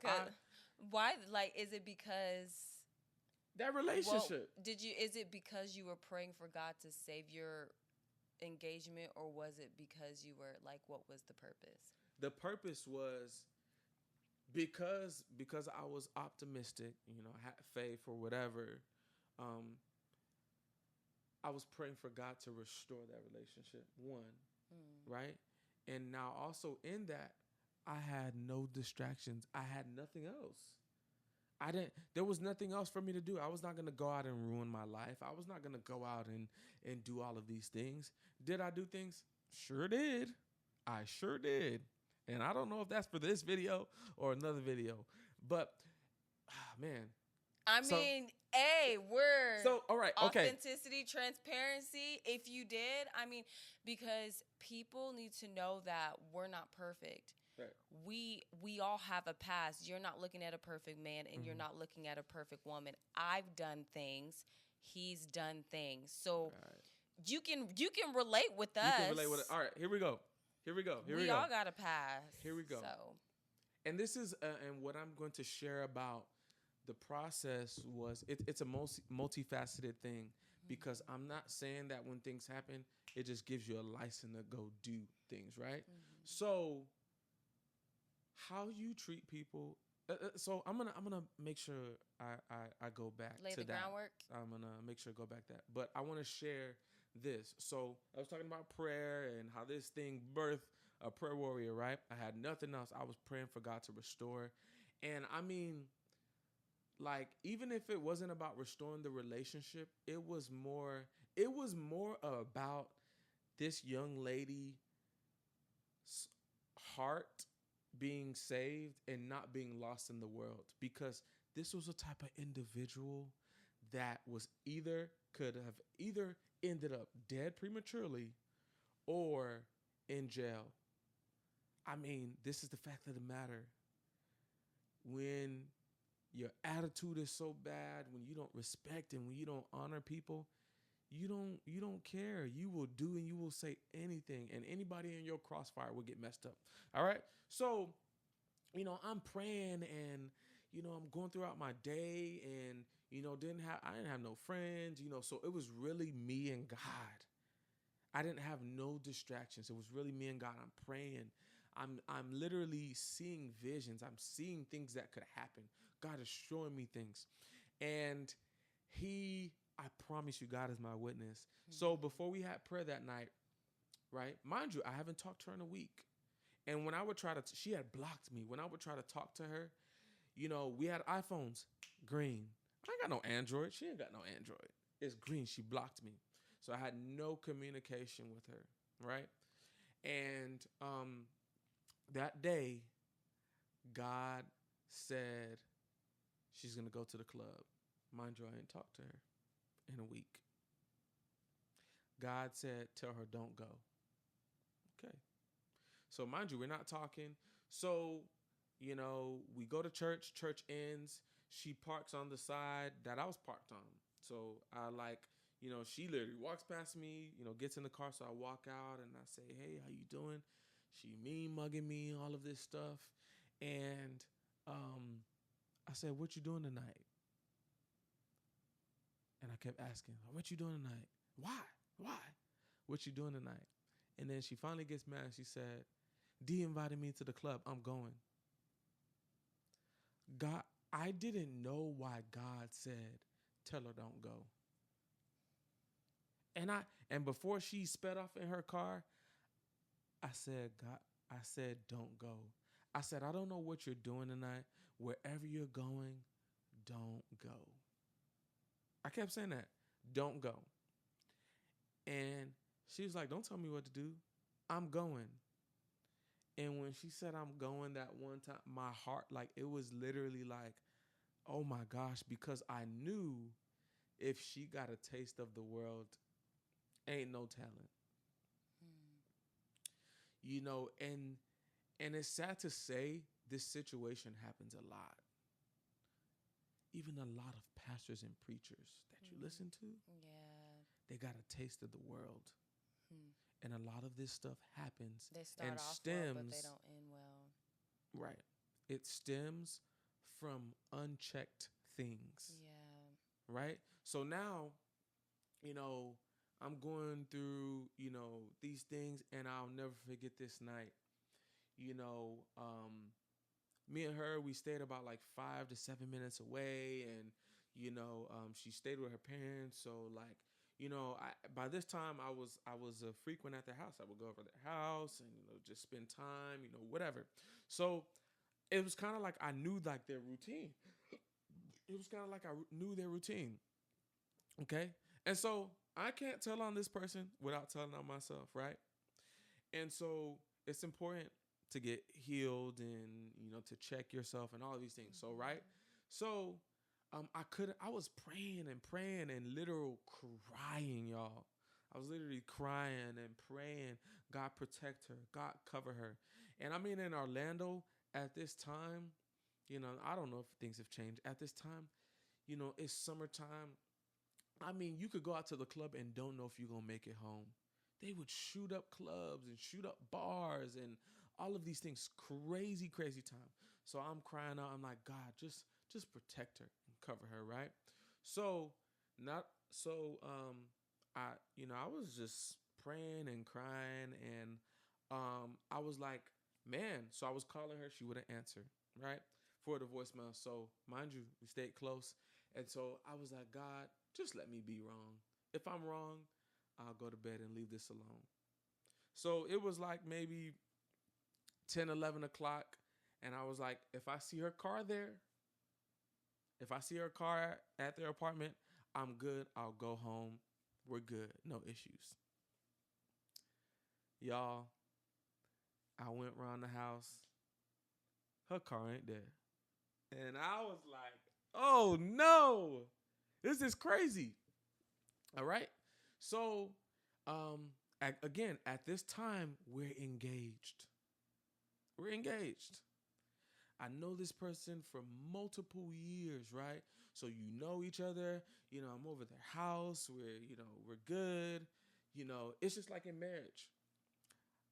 Why? Like, is it because that relationship? Is it because you were praying for God to save your engagement, or was it because you were like, what was the purpose? The purpose was because I was optimistic, had faith or whatever. I was praying for God to restore that relationship. One, right? And now also in that, I had no distractions. I had nothing else. There was nothing else for me to do. I was not going to go out and ruin my life. I was not going to go out and do all of these things. Did I do things? Sure did. I sure did. And I don't know if that's for this video or another video, but man. I mean, hey, word. So, all right, okay. Authenticity, transparency. If you did, I mean, because people need to know that we're not perfect. Right. We all have a past. You're not looking at a perfect man, and you're not looking at a perfect woman. I've done things. He's done things. So you can relate with us. You can relate with it. All right, here we go. We all got a past. Here we go. So, and this is and what I'm going to share about the process was it's a multifaceted thing, because I'm not saying that when things happen, it just gives you a license to go do things, right? So how you treat people. So I'm gonna make sure I go back lay to the that. groundwork. I'm gonna make sure I go back that. But I want to share this. So I was talking about prayer and how this thing birthed a prayer warrior, right? I had nothing else. I was praying for God to restore. And I mean, like, even if it wasn't about restoring the relationship, it was more about this young lady's heart being saved and not being lost in the world, because this was a type of individual that was either could have either ended up dead prematurely or in jail. I mean, this is the fact of the matter. When your attitude is so bad, when you don't respect and when you don't honor people, you don't care. You will do and you will say anything, and anybody in your crossfire will get messed up. All right. So, I'm praying, and I'm going throughout my day, and I didn't have no friends, so it was really me and God. I didn't have no distractions. It was really me and God. I'm praying. I'm literally seeing visions. I'm seeing things that could happen. God is showing me things. And I promise you, God is my witness. So before we had prayer that night, right? Mind you, I haven't talked to her in a week. And when I would try to, she had blocked me. When I would try to talk to her, we had iPhones, green. I ain't got no Android. She ain't got no Android. It's green. She blocked me. So I had no communication with her, right? And that day, God said she's going to go to the club. Mind you, I ain't talked to her in a week. God said, tell her don't go. Okay. So mind you, we're not talking. So, we go to church. Church ends. She parks on the side that I was parked on. So I she literally walks past me, gets in the car. So I walk out and I say, hey, how you doing? She mean mugging me, all of this stuff. And I said, what you doing tonight? And I kept asking, what you doing tonight? Why? Why? What you doing tonight? And then she finally gets mad and she said, D invited me to the club. I'm going. God, I didn't know why God said, tell her don't go. And before she sped off in her car, I said, God, I said, don't go. I said, I don't know what you're doing tonight. Wherever you're going, don't go. I kept saying that. Don't go. And she was like, don't tell me what to do. I'm going. And when she said I'm going that one time, my heart, it was literally like, oh my gosh, because I knew if she got a taste of the world, ain't no telling. And it's sad to say this situation happens a lot. Even a lot of pastors and preachers that you listen to, they got a taste of the world. And a lot of this stuff happens They start and off stems, well, but they don't end well. right. It stems from unchecked things. Yeah. Right? So now, I'm going through, these things, and I'll never forget this night. Me and her, we stayed about 5 to 7 minutes away, and she stayed with her parents. So by this time I was a frequent at their house. I would go over to their house and just spend time, whatever. So it was kind of like I knew their routine. It was kind of like I knew their routine. Okay, and so I can't tell on this person without telling on myself, right? And so it's important to get healed and to check yourself and all of these things. So right, so I was praying and praying and literal crying, y'all. I was literally crying and praying, God protect her, God cover her. And I mean, in Orlando at this time, I don't know if things have changed at this time. It's summertime. I mean, you could go out to the club and don't know if you're going to make it home. They would shoot up clubs and shoot up bars and all of these things. Crazy, crazy time. So I'm crying out. I'm like, God, just protect her and cover her, right? So not so I was just praying and crying, and I was like, man. So I was calling her. She wouldn't answer, right? For the voicemail. So mind you, we stayed close. And so I was like, God, just let me be wrong. If I'm wrong, I'll go to bed and leave this alone. So it was like maybe 10, 11 o'clock. And I was like, if I see her car there, if I see her car at their apartment, I'm good. I'll go home. We're good. No issues. Y'all, I went around the house. Her car ain't there. And I was like, oh no, this is crazy. All right. So, again, at this time, we're engaged. We're engaged. I know this person for multiple years, right? So you know each other. You know, I'm over their house. We're good. It's just like in marriage.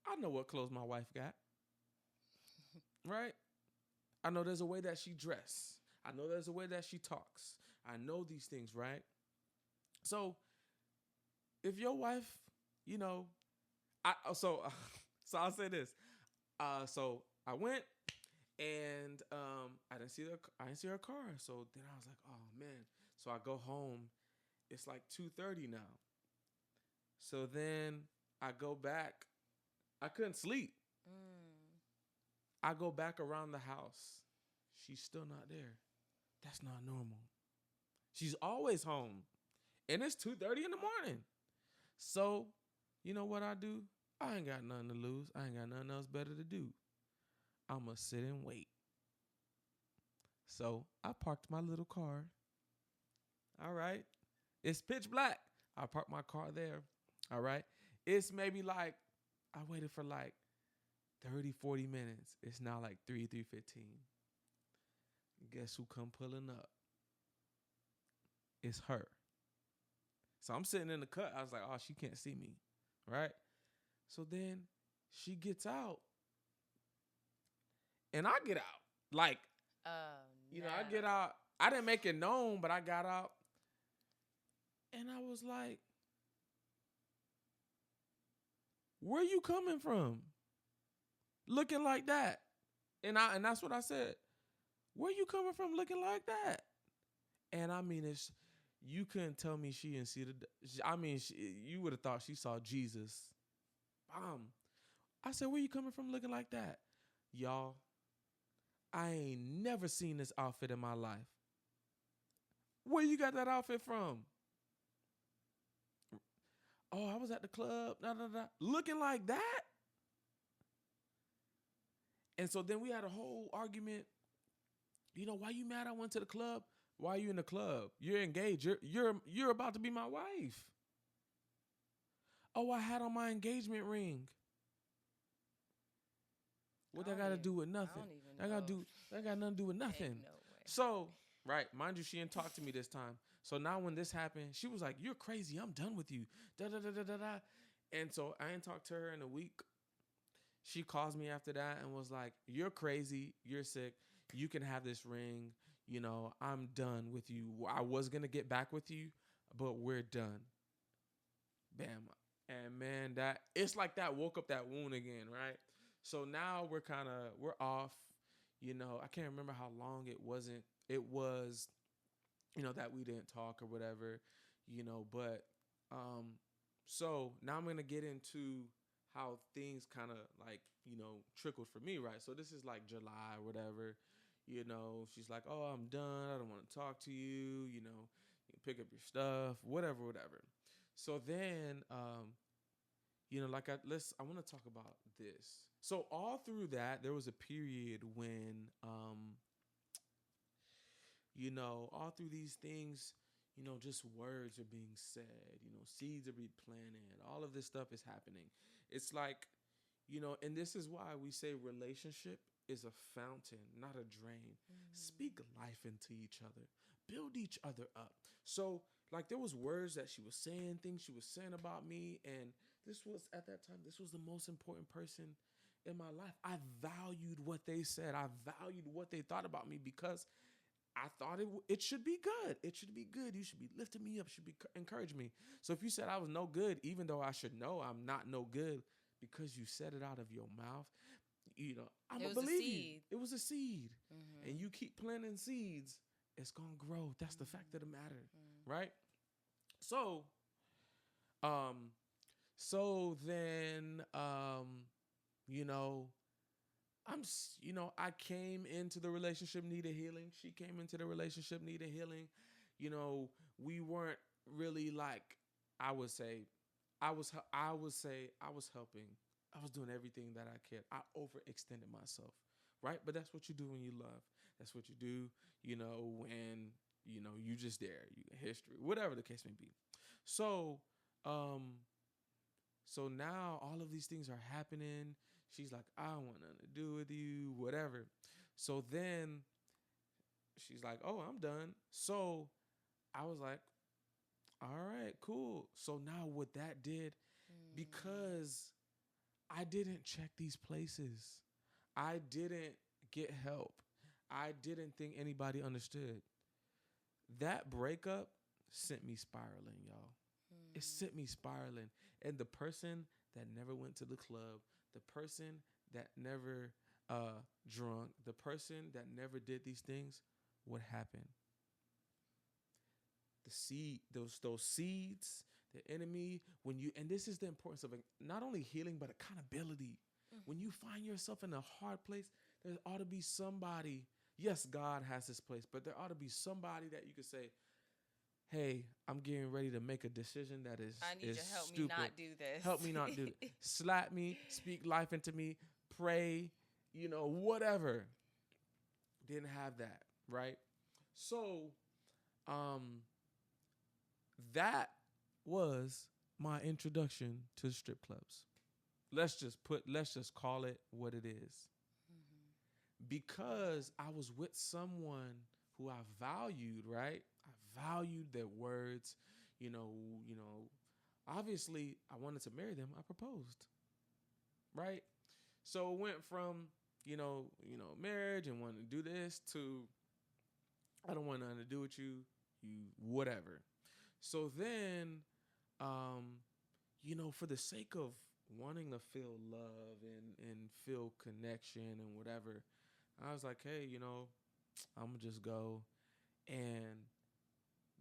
I know what clothes my wife got, right? I know there's a way that she dress. I know there's a way that she talks. I know these things, right? So if your wife, you know, so I'll say this. So I went and I didn't see her car. So then I was like, oh man. So I go home. It's like 2:30 now. So then I go back. I couldn't sleep. Mm. I go back around the house. She's still not there. That's not normal. She's always home. And it's 2:30 in the morning. So, you know what I do? I ain't got nothing to lose. I ain't got nothing else better to do. I'ma sit and wait. So I parked my little car. All right. It's pitch black. I parked my car there. All right. It's maybe like I waited for like 30, 40 minutes. It's now like 3:15. Guess who come pulling up? It's her. So I'm sitting in the cut. I was like, oh, she can't see me. Right? So then she gets out. And I get out. Like, Oh, I get out. I didn't make it known, but I got out. And I was like, where you coming from? Looking like that. And that's what I said. Where you coming from looking like that? And I mean, you couldn't tell me she didn't see you would have thought she saw Jesus. I said, where you coming from looking like that? Y'all, I ain't never seen this outfit in my life. Where you got that outfit from? Oh, I was at the club, looking like that. And so then we had a whole argument. Why you mad I went to the club? Why are you in the club? You're engaged. You're about to be my wife. Oh, I had on my engagement ring. What that got to do with nothing? That got nothing to do with nothing. No way. So, right, mind you, she didn't talk to me this time. So now when this happened, she was like, "You're crazy. I'm done with you." Da da da da da da. And so I ain't talked to her in a week. She calls me after that and was like, "You're crazy. You're sick. You can have this ring. I'm done with you. I was gonna get back with you, but we're done." Bam. And man, that it's like that woke up that wound again, right? So now we're off. I can't remember how long it wasn't. It was, that we didn't talk or whatever, but so now I'm gonna get into how things kind of like, trickled for me, right? So this is like July or whatever. She's like, "Oh, I'm done. I don't want to talk to you. You pick up your stuff, whatever, whatever." So then, I want to talk about this. So all through that, there was a period when, all through these things, just words are being said, seeds are being planted. All of this stuff is happening. It's like, and this is why we say relationship is a fountain, not a drain. Speak life into each other. Build each other up. So, like, there was words that she was saying, things she was saying about me, and at that time, this was the most important person in my life. I valued what they said. I valued what they thought about me because I thought it should be good. It should be good. You should be lifting me up, should be encouraging me. So if you said I was no good, even though I should know I'm not no good, because you said it out of your mouth, I'm going to believe you. It was a seed. Mm-hmm. And you keep planting seeds, it's going to grow. That's the fact of the matter, right? So, then, I came into the relationship needed healing. She came into the relationship needed healing. We weren't really like, I would say, I was helping. I was doing everything that I could. I overextended myself, right? But that's what you do when you love. That's what you do, when you just there, you history, whatever the case may be. So, um, so now all of these things are happening. She's like, I don't want nothing to do with you, whatever. So then she's like, oh, I'm done. So I was like, all right, cool. So now what that did, Mm. because I didn't check these places, I didn't get help, I didn't think anybody understood. That breakup sent me spiraling, y'all. It Mm. sent me spiraling. And the person that never went to the club, the person that never drunk, the person that never did these things, what happened? The seed, those seeds, the enemy, when you, and this is the importance of not only healing but accountability. When you Mhm. find yourself in a hard place, there ought to be somebody. Yes, God has his place, but there ought to be somebody that you could say, hey, I'm getting ready to make a decision that is I need you is to help me stupid. not do this. Help me not do it. Slap me, speak life into me, pray, whatever. Didn't have that, right? So, um, that was my introduction to strip clubs. Let's just call it what it is. Mhm. Because I was with someone who I valued, right? I valued their words, you know, you know, obviously I wanted to marry them. I proposed, right? So it went from, marriage and wanting to do this to I don't want nothing to do with you, whatever. So then, um, for the sake of wanting to feel love and feel connection and whatever, I was like, hey, I'm gonna just go. And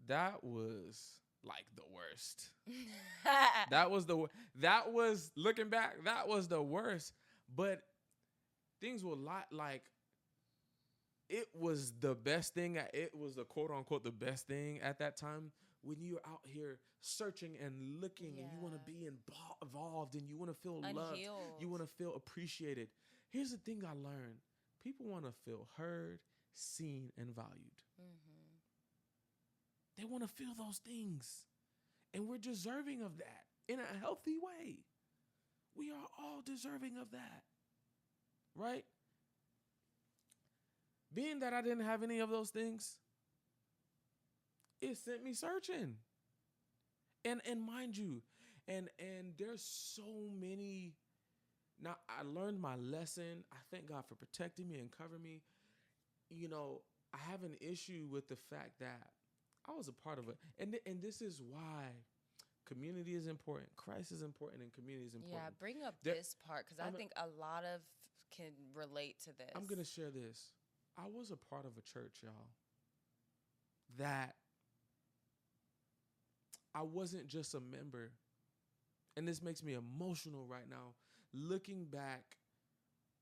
that was like the worst. That was that was looking back, that was the worst. But things were like it was the best thing. It was the quote unquote the best thing at that time when you're out here searching and looking and you want to Yeah. be involved and you want to feel loved. You Unhealed. want to feel appreciated. Here's the thing I learned: people want to feel heard, seen, and valued. Mhm. They want to feel those things. And we're deserving of that in a healthy way. We are all deserving of that, right? Being that I didn't have any of those things, it sent me searching. And mind you, and there's so many. Now I learned my lesson. I thank God for protecting me and covering me. I have an issue with the fact that I was a part of it. And this is why community is important. Christ is important and community is Yeah, important. bring up There, this part because I I'm think a lot of can relate to I'm this. gonna share this. I was a part of a church, y'all, that I wasn't just a member. And this makes me emotional right now, looking back.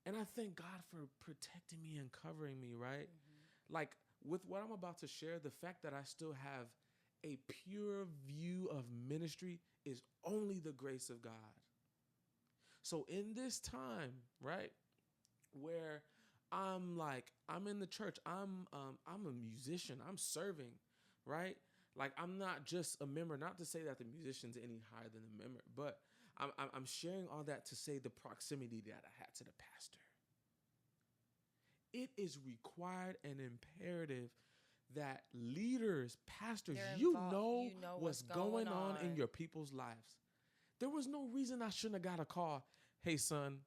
And I thank God for protecting me and covering me, right? Mhm. Like with what I'm about to share, the fact that I still have a pure view of ministry is only the grace of God. So in this time, right, where I'm in the church, I'm a musician, I'm serving, right? Like I'm not just a member. Not to say that the musician's any higher than the member, but I'm sharing all that to say the proximity that I had to the pastor. It is required and imperative that leaders, pastors, They're you involved. know You know what's what's going going on in on. your people's lives. There was no reason I shouldn't have got a call. Hey, son,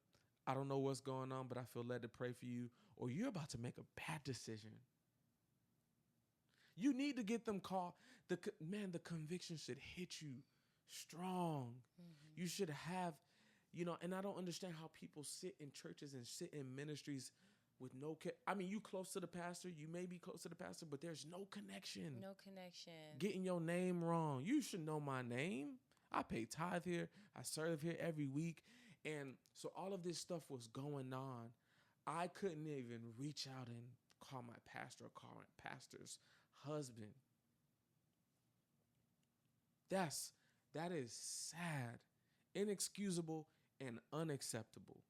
I don't know what's going on, but I feel led to pray for you. Or you're about to make a bad decision. You need to get them called. The conviction should hit you strong. Mhm. You should have, and I don't understand how people sit in churches and sit in ministries with no. I mean, you close to the pastor. You may be close to the pastor, but there's no connection. No connection. Getting your name wrong. You should know my name. I pay tithe here. I serve here every week. And so all of this stuff was going on. I couldn't even reach out and call my pastor or call my pastor's husband. That is sad, inexcusable, and unacceptable.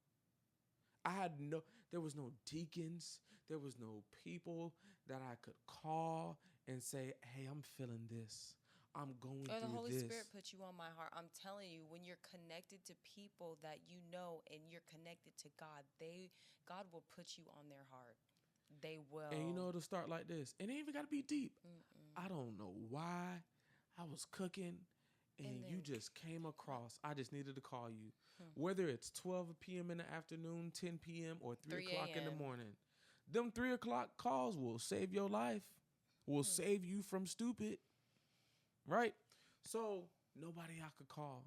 I had no there was no deacons, there was no people that I could call and say, "Hey, I'm feeling this. I'm going Or the through Holy this." Spirit put you on my heart. I'm telling you, when you're connected to people that you know and you're connected to God, God will put you on their heart. They And will. it'll start like this. And it ain't even got to be deep. Mm-mm. I don't know why I was cooking and And you then, just came across. I just needed to call you. hmm, Whether it's 12 p.m. in the afternoon, 10 p.m., or 3 o'clock 3 in the a.m. morning, them 3 o'clock calls will save your life, will Hmm. save you from stupid, right? So nobody I could call,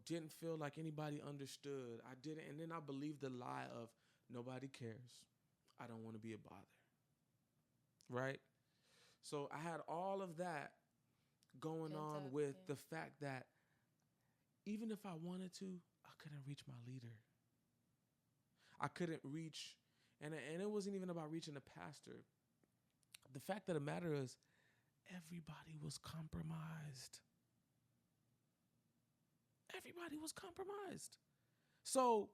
didn't feel like anybody understood. I didn't. And then I believed the lie of nobody cares. I don't want to be a bother, right? So I had all of that going Pent on up. with Yeah. the fact that even if I wanted to, I couldn't reach my leader. I couldn't reach, and it wasn't even about reaching the pastor. The fact of the matter is, everybody was compromised. Everybody was compromised. So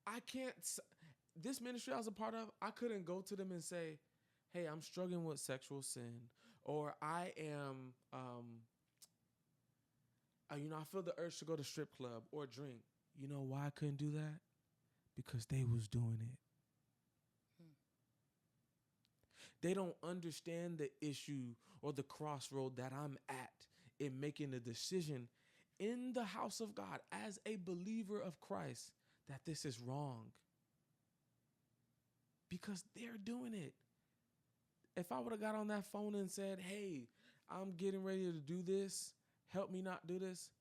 I can't. This ministry I was a part of, I couldn't go to them and say, "Hey, I'm struggling with sexual sin," or "I am, I feel the urge to go to strip club or drink." You know why I couldn't do that? Because they was doing it. Hmm. They don't understand the issue or the crossroad that I'm at in making a decision in the house of God as a believer of Christ that this is wrong because they're doing it. If I would have got on that phone and said, "Hey, I'm getting ready to do this, help me not do this,"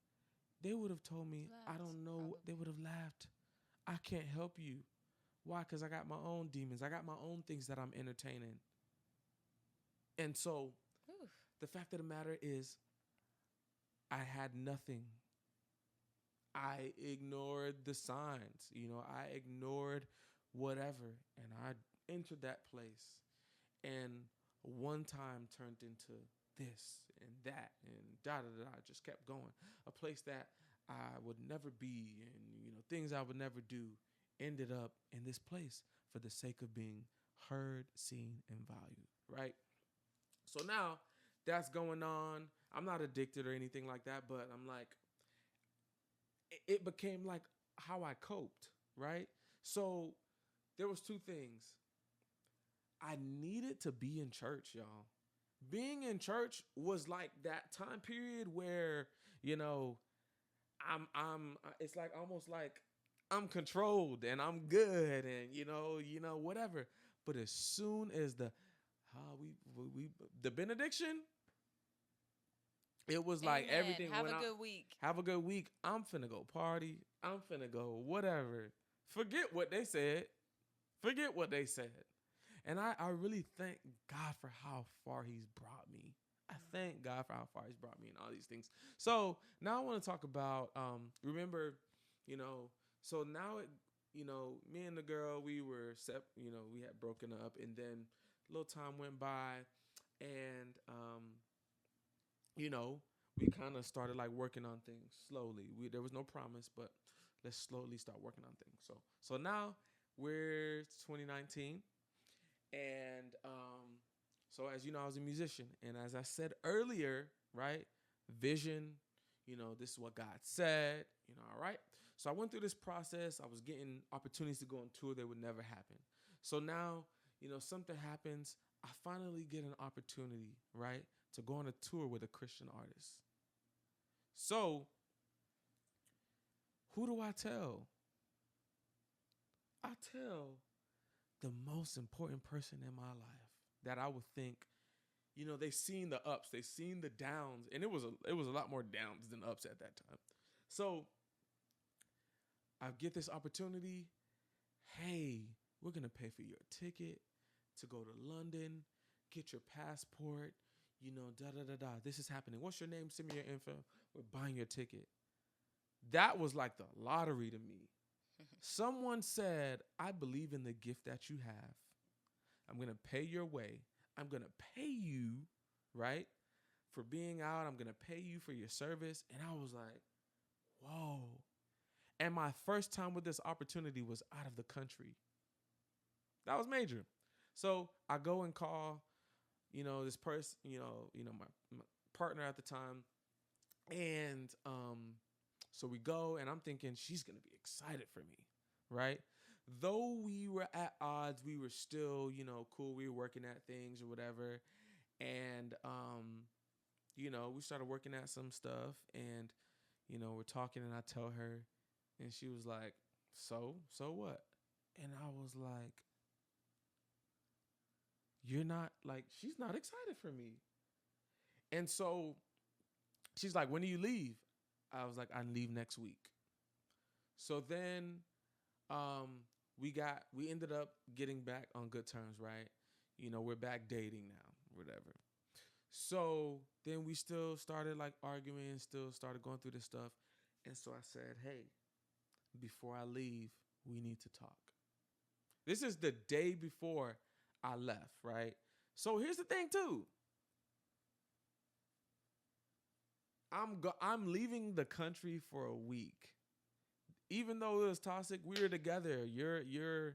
they would have told me, "I Laughed, don't know." They probably. would have laughed. "I can't help you." Why? Because I got my own demons. I got my own things that I'm entertaining. And so Oof. the fact of the matter is, I had nothing. I ignored the signs. I ignored whatever. And I entered that place. And one time turned into this and that and da da da. I just kept going. A place that I would never be and, things I would never do ended up in this place for the sake of being heard, seen, and valued, right? So now that's going on. I'm not addicted or anything like that, but I'm like, it became like how I coped, right? So there was two things. I needed to be in church, y'all. Being in church was like that time period where, you know, I'm it's like almost like I'm controlled and I'm good and whatever. But as soon as we the benediction, it was like Amen. everything Have went a out. good week. Have a good week. I'm finna go party. I'm finna go whatever. Forget what they said. Forget what they said. And I really thank God for how far he's brought me. I thank God for how far he's brought me and all these things. So now I want to talk about remember, you know, so now me and the girl, we were we had broken up, and then a little time went by, and you know, we kind of started like working on things slowly. There was no promise, but let's slowly start working on things. So now we're 2019, and so as you know, I was a musician, and as I said earlier, right, vision, this is what God said, all right. So I went through this process. I was getting opportunities to go on tour that would never happen. So now, something happens. I finally get an opportunity, right, to go on a tour with a Christian artist. So who do I tell? I tell the most important person in my life that I would think, they've seen the ups, they've seen the downs, and it was a lot more downs than ups at that time. So I get this opportunity. Hey, we're gonna pay for your ticket to go to London, get your passport, da da da da. This is happening. What's your name? Send me your info. We're buying your ticket. That was like the lottery to me. Someone said, I believe in the gift that you have. I'm going to pay your way. I'm going to pay you, right, for being out. I'm going to pay you for your service. And I was like, whoa. And my first time with this opportunity was out of the country. That was major. So I go and call, this person, my partner at the time. And so we go, and I'm thinking she's going to be excited for me, right? Though we were at odds, we were still, cool. We were working at things or whatever. And, we started working at some stuff, and, we're talking, and I tell her, and she was like, so what? And I was like, you're not, like, she's not excited for me. And so she's like, when do you leave? I was like, I leave next week. So then we ended up getting back on good terms, right? We're back dating now, whatever. So then we still started like arguing, still started going through this stuff. And so I said, hey, before I leave, we need to talk. This is the day before I left, right? So here's the thing too. I'm leaving the country for a week. Even though it was toxic, we were together. You're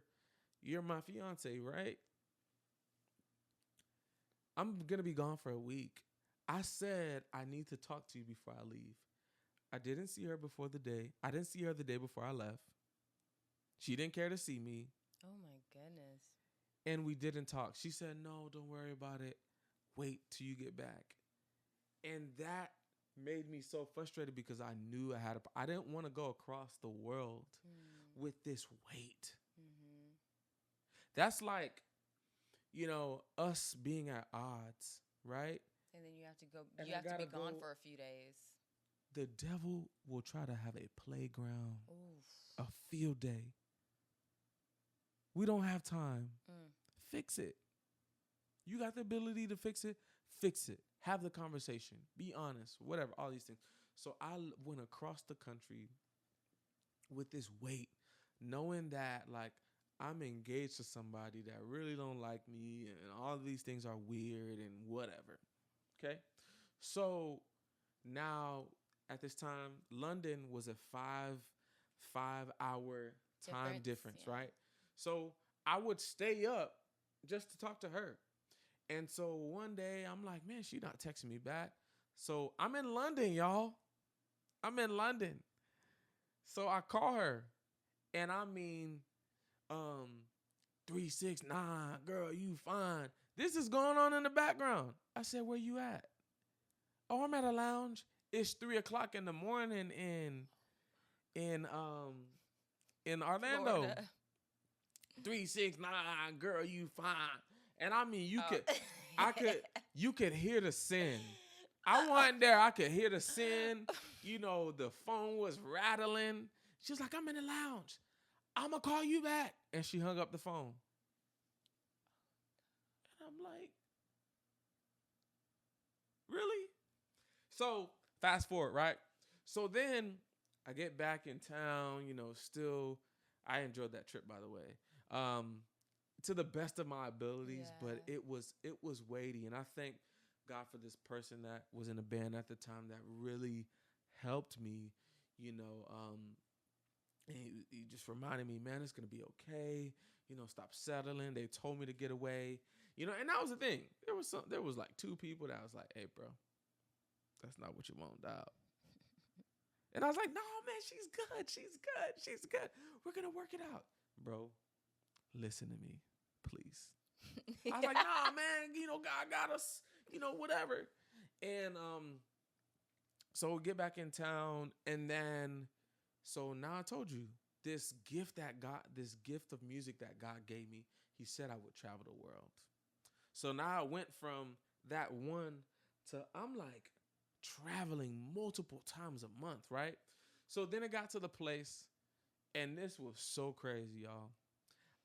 my fiance, right? I'm gonna be gone for a week. I said I need to talk to you before I leave. I didn't see her before the day. I didn't see her the day before I left. She didn't care to see me. Oh my goodness. And we didn't talk. She said, no, don't worry about it. Wait till you get back. And that made me so frustrated because I knew I didn't want to go across the world with this weight. Mm-hmm. That's like, us being at odds, right? And then you have to go. And You I have to be gotta gone go- for a few days. The devil will try to have a playground, Oof. a field day. We don't have time. Fix it. You got the ability to fix it. Fix it. Have the conversation. Be honest. Whatever. All these things. So I went across the country with this weight, knowing that like I'm engaged to somebody that really don't like me, and all of these things are weird and whatever. Okay. So now at this time, London was a five hour time difference, Yeah. right? So I would stay up just to talk to her. And so one day I'm like, man, she not texting me back. So I'm in London, y'all. I'm in London. So I call her, and I mean, 369, girl, you fine. This is going on in the background. I said, where you at? Oh, I'm at a lounge. It's 3 o'clock in the morning in Orlando. Florida. 369, girl, you fine. And I mean, Oh. you could hear the sin. I wasn't there. I could hear the sin. The phone was rattling. She was like, I'm in the lounge. I'm going to call you back. And she hung up the phone. And I'm like, really? So fast forward, right? So then I get back in town, still, I enjoyed that trip, by the way, to the best of my abilities, but Yeah. it was weighty. And I thank God for this person that was in a band at the time that really helped me, and he just reminded me, man, it's going to be okay. Stop settling. They told me to get away, and that was the thing. There was like two people that was like, hey, bro, that's not what you want, dog. And I was like, no, man, she's good. She's good. She's good. We're going to work it out. Bro, listen to me, please. I was like, nah, man, God got us, whatever. And so we get back in town. And then, so now I told you, this gift of music that God gave me, he said I would travel the world. So now I went from that one to, I'm like, traveling multiple times a month, right? So then it got to the place, and this was so crazy, y'all.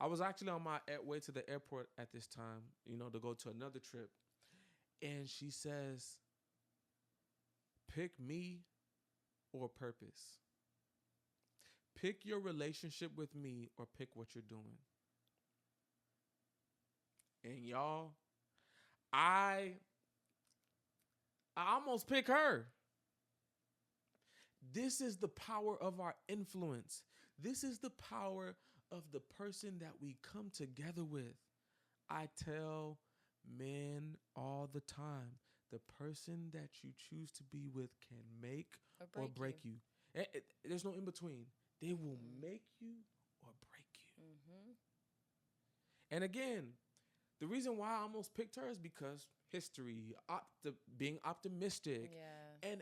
I was actually on my way to the airport at this time, to go to another trip. And she says, pick me or purpose. Pick your relationship with me or pick what you're doing. And y'all, I I almost pick her. This is the power of our influence. This is the power of the person that we come together with. I tell men all the time, the person that you choose to be with can make or break you. There's no in between. They will make you or break you. Mm-hmm. And again, the reason why I almost picked her is because history, being optimistic, Yeah.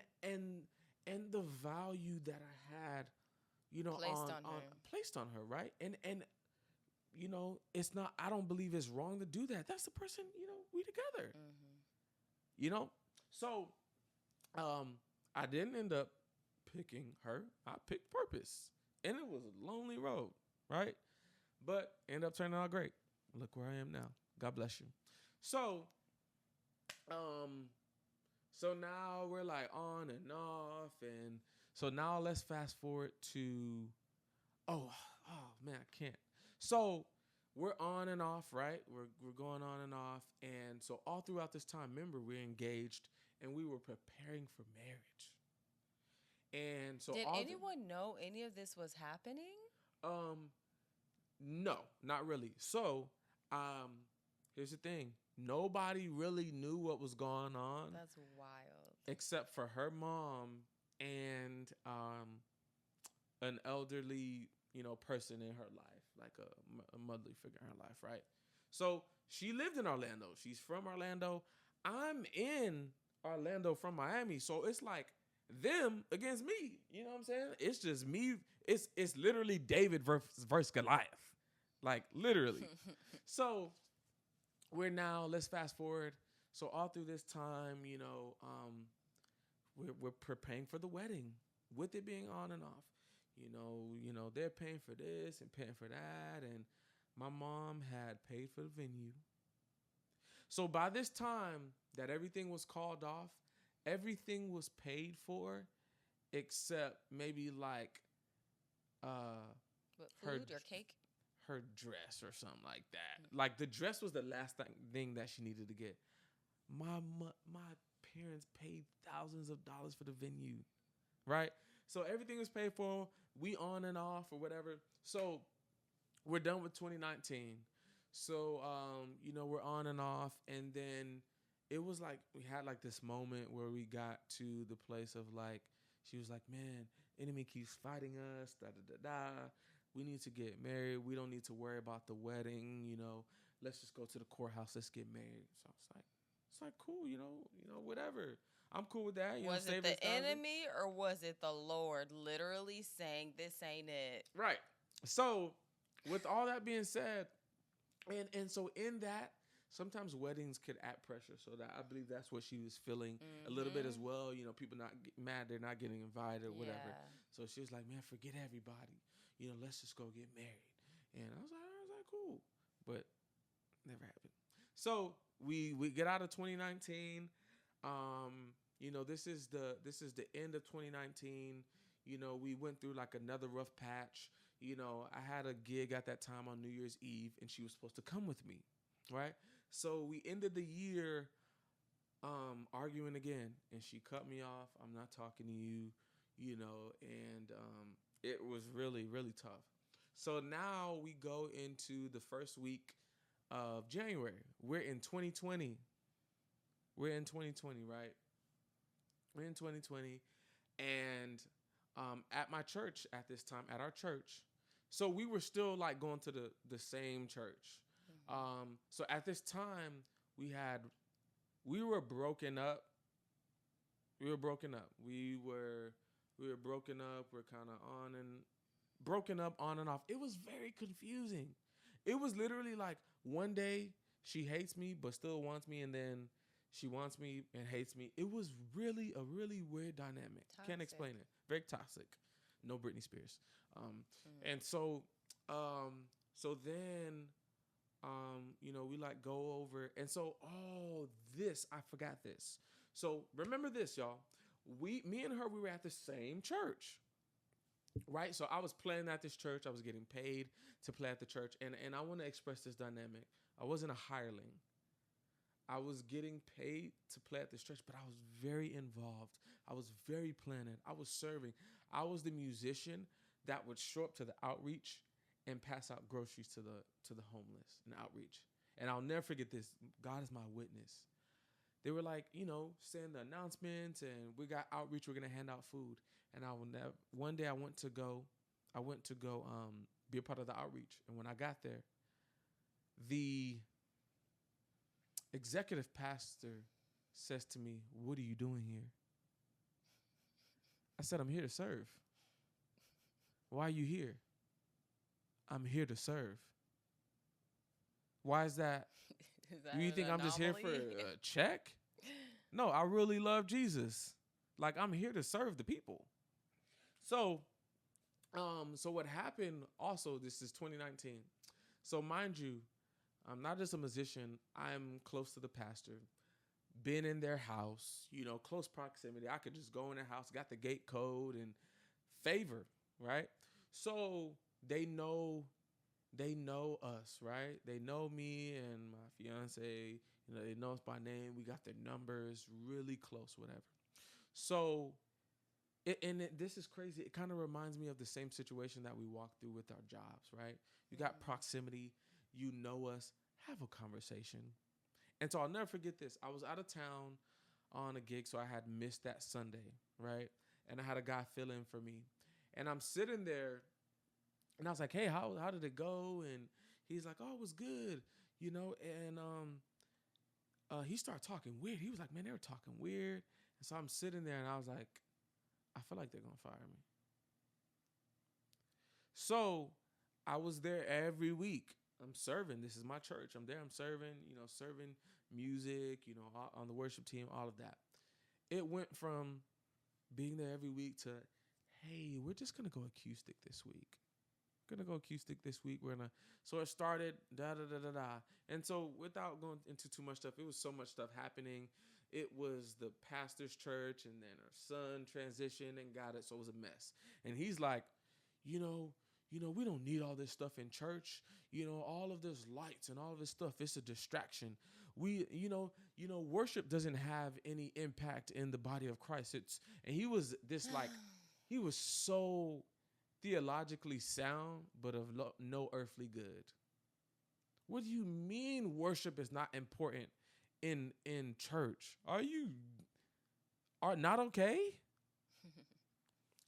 and the value that I had, Placed on her. placed on her, right? And it's not. I don't believe it's wrong to do that. That's the person, we together. Mm-hmm. So, I didn't end up picking her. I picked purpose, and it was a lonely road, right? But ended up turning out great. Look where I am now. God bless you. So, um, so now we're like on and off, and so now let's fast forward to, oh man, I can't. So we're on and off, right? We're going on and off, and so all throughout this time, remember we're engaged and we were preparing for marriage. And so Did anyone know any of this was happening? um no, not really. So here's the thing. Nobody really knew what was going on That's wild. except for her mom and an elderly, person in her life, like a motherly figure in her life, right? So she lived in Orlando. She's from Orlando. I'm in Orlando from Miami. So it's like them against me. You know what I'm saying? It's just me. It's literally David versus Goliath. Like literally. So let's fast forward. So all through this time, we're preparing for the wedding with it being on and off. They're paying for this and paying for that. And my mom had paid for the venue. So by this time that everything was called off, everything was paid for except maybe like What, her food or cake? her dress or something like that. Like the dress was the last thing that she needed to get. My parents paid thousands of dollars for the venue, right? So everything was paid for. We on and off or whatever. So we're done with 2019. So we're on and off, and then it was like we had like this moment where we got to the place of like she was like, "Man, enemy keeps fighting us. Da da da da. We need to get married. We don't need to worry about the wedding. Let's just go to the courthouse. Let's get married." So it's like cool. Whatever. I'm cool with that. Was it the enemy or was it the Lord literally saying, "This ain't it"? Right. So, with all that being said, and so in that, sometimes weddings could add pressure. So that I believe that's what she was feeling a little bit as well. People not mad they're not getting invited or whatever. Yeah. So she was like, "Man, forget everybody. Let's just go get married." And I was like, "Cool," but never happened. So we get out of 2019. This is the end of 2019. We went through like another rough patch. I had a gig at that time on New Year's Eve, and she was supposed to come with me, right? So we ended the year arguing again, and she cut me off. I'm not talking to you, and it was really, really tough. So now we go into the first week of January. We're in 2020. We're in 2020, right? We're in 2020, and at my church at this time, at our church, so we were still like going to the same church. So at this time, we were broken up. We were broken up. We were broken up. We're kind of on and broken up on and off. It was very confusing. It was literally like one day she hates me but still wants me, and then she wants me and hates me. It was really a really weird dynamic. Toxic. Can't explain it. Very toxic. No Britney Spears. And so then we like go over, and so I forgot this. So remember this, y'all. Me and her, we were at the same church. right? So I was playing at this church. I was getting paid to play at the church, and I want to express this dynamic. I wasn't a hireling. I was getting paid to play at this church, but I was very involved. I was very planted. I was serving. I was the musician that would show up to the outreach and pass out groceries to the homeless in outreach. And I'll never forget this. God is my witness. They were like, saying the announcements, and we got outreach. We're gonna hand out food. And I will never. One day I went to go be a part of the outreach. And when I got there, the executive pastor says to me, "What are you doing here?" I said, "I'm here to serve." "Why are you here?" "I'm here to serve." "Why is that?" Is that "You think an I'm just here for anomaly? a check?" "No, I really love Jesus. Like, I'm here to serve the people." So, so what happened also, this is 2019. So mind you, I'm not just a musician, I'm close to the pastor. Been in their house, close proximity. I could just go in their house, got the gate code and favor, right? So they know they know us, right? They know me and my fiance, they know us by name. We got their numbers, really close, whatever. So this is crazy. It kind of reminds me of the same situation that we walk through with our jobs, right? You got proximity, you know us, have a conversation. And so I'll never forget this. I was out of town on a gig, so I had missed that Sunday, right? And I had a guy fill in for me. And I'm sitting there, and I was like, "Hey, how did it go?" And he's like, "Oh, it was good," And he started talking weird. He was like, "Man, they were talking weird." And so I'm sitting there, and I was like, "I feel like they're gonna fire me." So I was there every week. I'm serving. This is my church. I'm there. I'm serving. Serving music. On the worship team. All of that. It went from being there every week to, "Hey, we're just gonna go acoustic this week. Gonna go acoustic this week. We're gonna." So it started da da da da da. And so without going into too much stuff, it was so much stuff happening. It was the pastor's church, and then her son transitioned and got it, so it was a mess. And he's like, you know, we don't need all this stuff in church. All of this lights and all of this stuff, it's a distraction. We, worship doesn't have any impact in the body of Christ. And he was this like, he was so theologically sound, but of no earthly good. What do you mean worship is not important in church? Are not okay?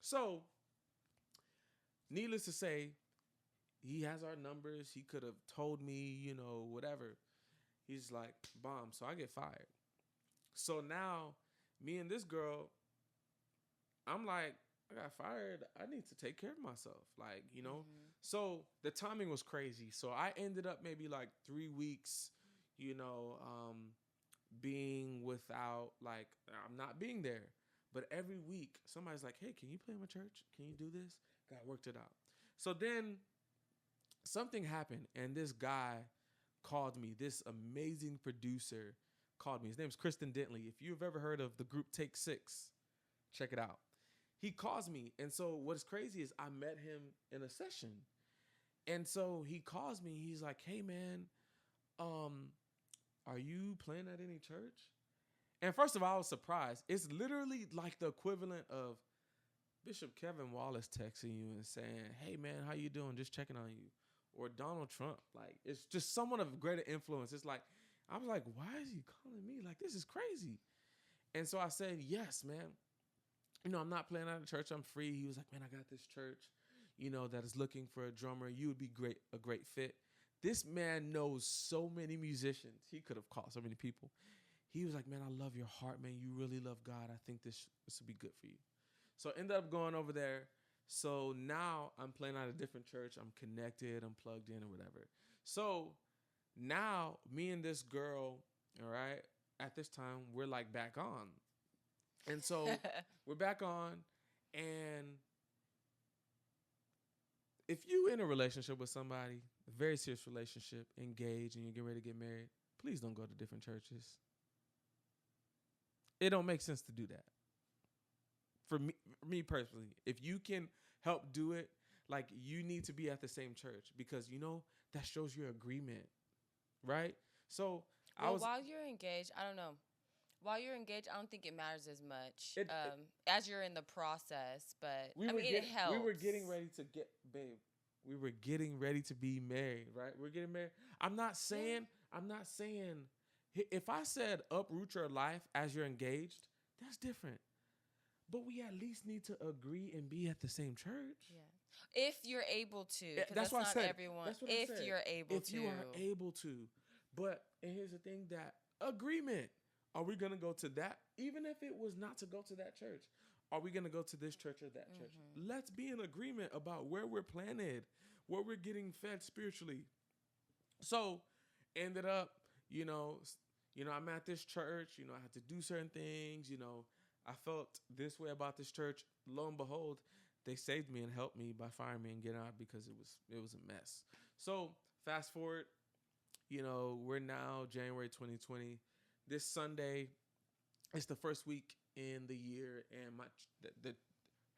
So, needless to say, he has our numbers. He could have told me, whatever. He's like, bomb. So I get fired. So now, me and this girl, I'm like, I got fired. I need to take. Care of myself. So the timing was crazy. So I ended up maybe like 3 weeks, you know, um, being without, like, I'm not being there. But every week, somebody's like, "Hey, can you play in my church? Can you do this?" God worked it out. So then something happened, and this guy called me. This amazing producer called me. His name's Kristen Dentley. If you've ever heard of the group Take Six, check it out. He calls me, and so what's crazy is I met him in a session, and so he calls me. He's like, "Hey, man, um, are you playing at any church?" And first of all, I was surprised. It's literally like the equivalent of Bishop Kevin Wallace texting you and saying, "Hey, man, how you doing? Just checking on you." Or Donald Trump. Like, it's just someone of greater influence. It's like, I was like, "Why is he calling me? Like, this is crazy." And so I said, "Yes, man. I'm not playing out of church. I'm free." He was like, "Man, I got this church, that is looking for a drummer. You would be a great fit." This man knows so many musicians. He could have called so many people. He was like, "Man, I love your heart, man. You really love God. I think this would be good for you." So I ended up going over there. So now I'm playing at a different church. I'm connected. I'm plugged in or whatever. So now me and this girl, all right, at this time, we're like back on. And so we're back on. And if you in a relationship with somebody, a very serious relationship, engaged, and you're getting ready to get married, please don't go to different churches. It don't make sense to do that. For me personally, if you can help do it, like you need to be at the same church because that shows your agreement, right? So I Well, was while you're engaged, I don't know. While you're engaged, I don't think it matters as much it as you're in the process. But we I were mean, it getting we were helps. getting ready to get babe. We were getting ready to be married, right? We're getting married. I'm not saying if I said uproot your life as you're engaged, that's different. But we at least need to agree and be at the same church. Yeah, if you're able to, Yeah, because that's that's what I not said. everyone. That's what I If said. you're able If to, you are able to. But and here's the thing that agreement. Are we gonna go to that? Even if it was not to go to that church, are we gonna go to this church or that church? Let's be in agreement about where we're planted, where we're getting fed spiritually. So ended up, I'm at this church, I had to do certain things, I felt this way about this church. Lo and behold, they saved me and helped me by firing me and getting out because it was a mess. So fast forward, we're now January 2020. This Sunday, it's the first week in the year, and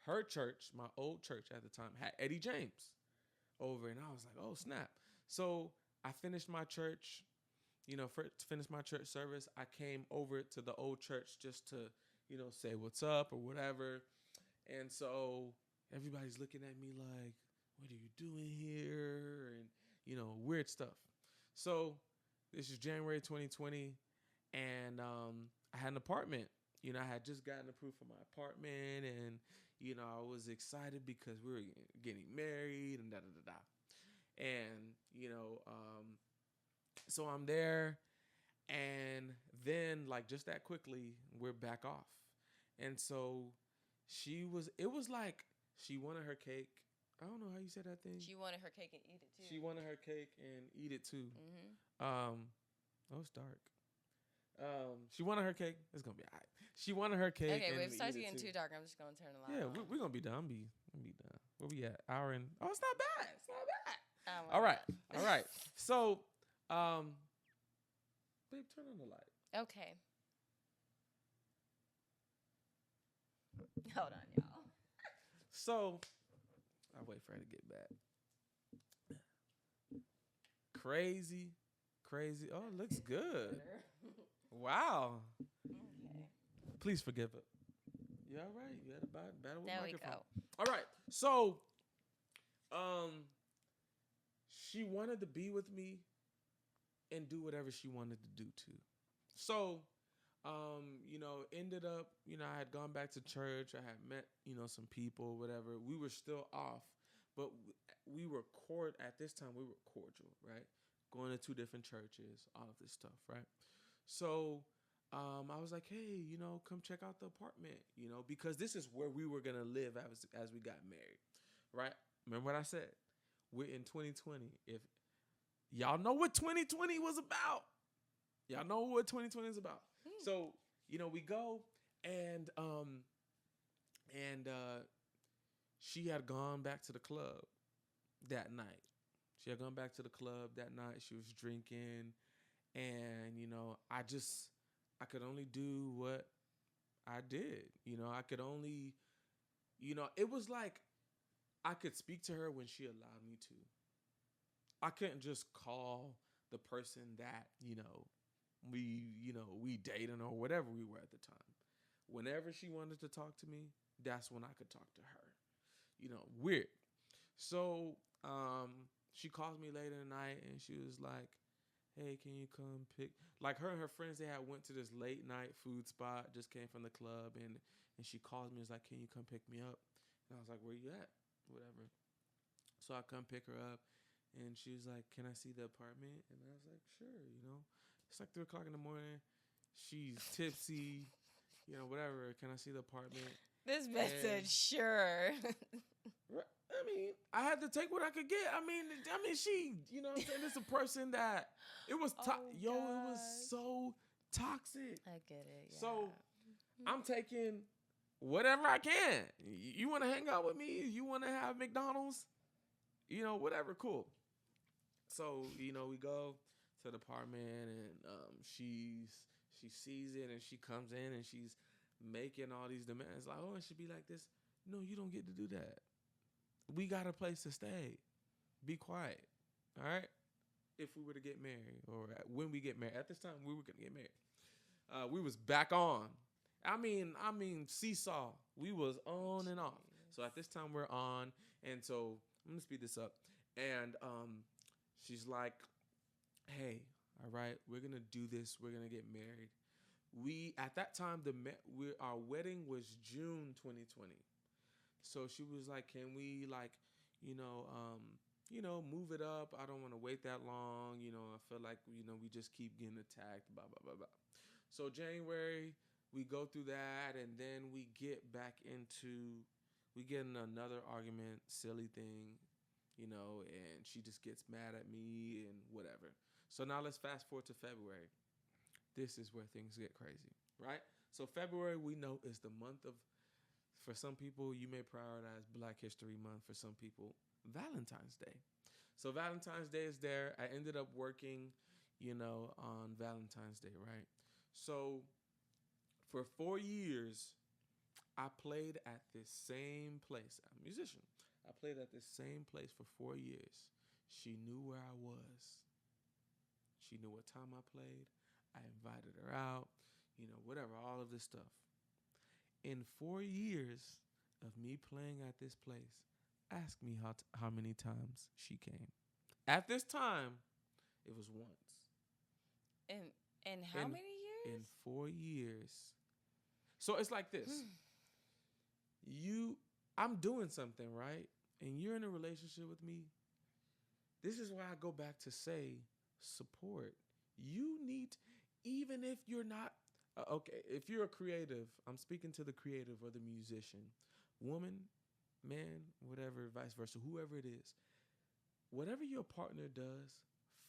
her church, my old church at the time, had Eddie James over, and I was like, oh snap! So I finished my church. To finish my church service, I came over to the old church just to, say what's up or whatever. And so everybody's looking at me like, what are you doing here? And, weird stuff. So this is January 2020, and I had an apartment. I had just gotten approved for my apartment, and, I was excited because we were getting married and da da da da. And, so I'm there, and then like just that quickly, we're back off. And so it was like she wanted her cake. I don't know how you say that thing. she wanted her cake and eat it too. She wanted her cake and eat it too. Mm-hmm. Oh, it's dark. She wanted her cake. It's gonna be all right. She wanted her cake. Okay, and wait, if it starts eat getting too too dark, I'm just gonna turn the light Yeah, on. we're gonna be done. I'm be done. Where we at? Hour and it's not bad. It's not bad. Oh my All right, God. all right. So, babe, turn on the light. Okay. Hold on, y'all. So, I'll wait for her to get back. Crazy. Oh, it looks good. Wow. Okay. Please forgive it. You all right? You had a battle with There we microphone. go. All right. So, she wanted to be with me and do whatever she wanted to do too. So, ended up, I had gone back to church. I had met, some people, whatever. We were still off, but we were at this time. We were cordial, right? Going to two different churches, all of this stuff, right? So, I was like, hey, come check out the apartment, because this is where we were gonna live as we got married, right? Remember what I said? We're in 2020. If y'all know what 2020 was about, y'all know what 2020 is about. So, we go and she had gone back to the club that night. She had gone back to the club that night. She was drinking, and I could only do what I did. I could only, it was like I could speak to her when she allowed me to. I couldn't just call the person that, we dating or whatever we were at the time. Whenever she wanted to talk to me, that's when I could talk to her. Weird. So, she called me late in the night and she was like, hey, can you come pick, like her and her friends, they had went to this late night food spot, just came from the club, and she called me, was like, can you come pick me up? And I was like, where you at? Whatever. So I come pick her up, and she was like, can I see the apartment? And I was like, sure, It's like 3 o'clock in the morning. She's tipsy, whatever. Can I see the apartment? This bitch said sure. I mean, I had to take what I could get. I mean, she, what I'm saying, it's a person that it was, it was so toxic. I get it. Yeah. So I'm taking whatever I can. You want to hang out with me? You want to have McDonald's? Whatever, cool. So, we go to the apartment, and she sees it, and she comes in, and she's making all these demands like, oh, it should be like this. No, you don't get to do that. We got a place to stay. Be quiet. All right? If we were to get married or when we get married. At this time, we were going to get married. We was back on. I mean, seesaw. We was on and off. So at this time we're on, and so I'm gonna speed this up. And she's like, "Hey, all right, we're gonna do this. We're gonna get married." We at that time our wedding was June 2020. So she was like, "Can we like, you know, um, move it up? I don't want to wait that long. I feel like we just keep getting attacked. Blah blah blah blah." So January, we go through that, and then we get in another argument, silly thing, and she just gets mad at me and whatever. So now let's fast forward to February. This is where things get crazy, right? So February we know is the month of, for some people you may prioritize Black History Month, for some people Valentine's Day. So Valentine's Day is there. I ended up working, on Valentine's Day, right? So for 4 years, I played at this same place. I'm a musician. I played at this same place for 4 years. She knew where I was. She knew what time I played. I invited her out, whatever, all of this stuff. In 4 years of me playing at this place, ask me how many times she came. At this time, it was once. In how in, many in years? 4 years. So it's like this. you I'm doing something, right? And you're in a relationship with me. This is why I go back to say support. You need, even if you're not, okay, if you're a creative, I'm speaking to the creative or the musician, woman, man, whatever, vice versa, whoever it is, whatever your partner does,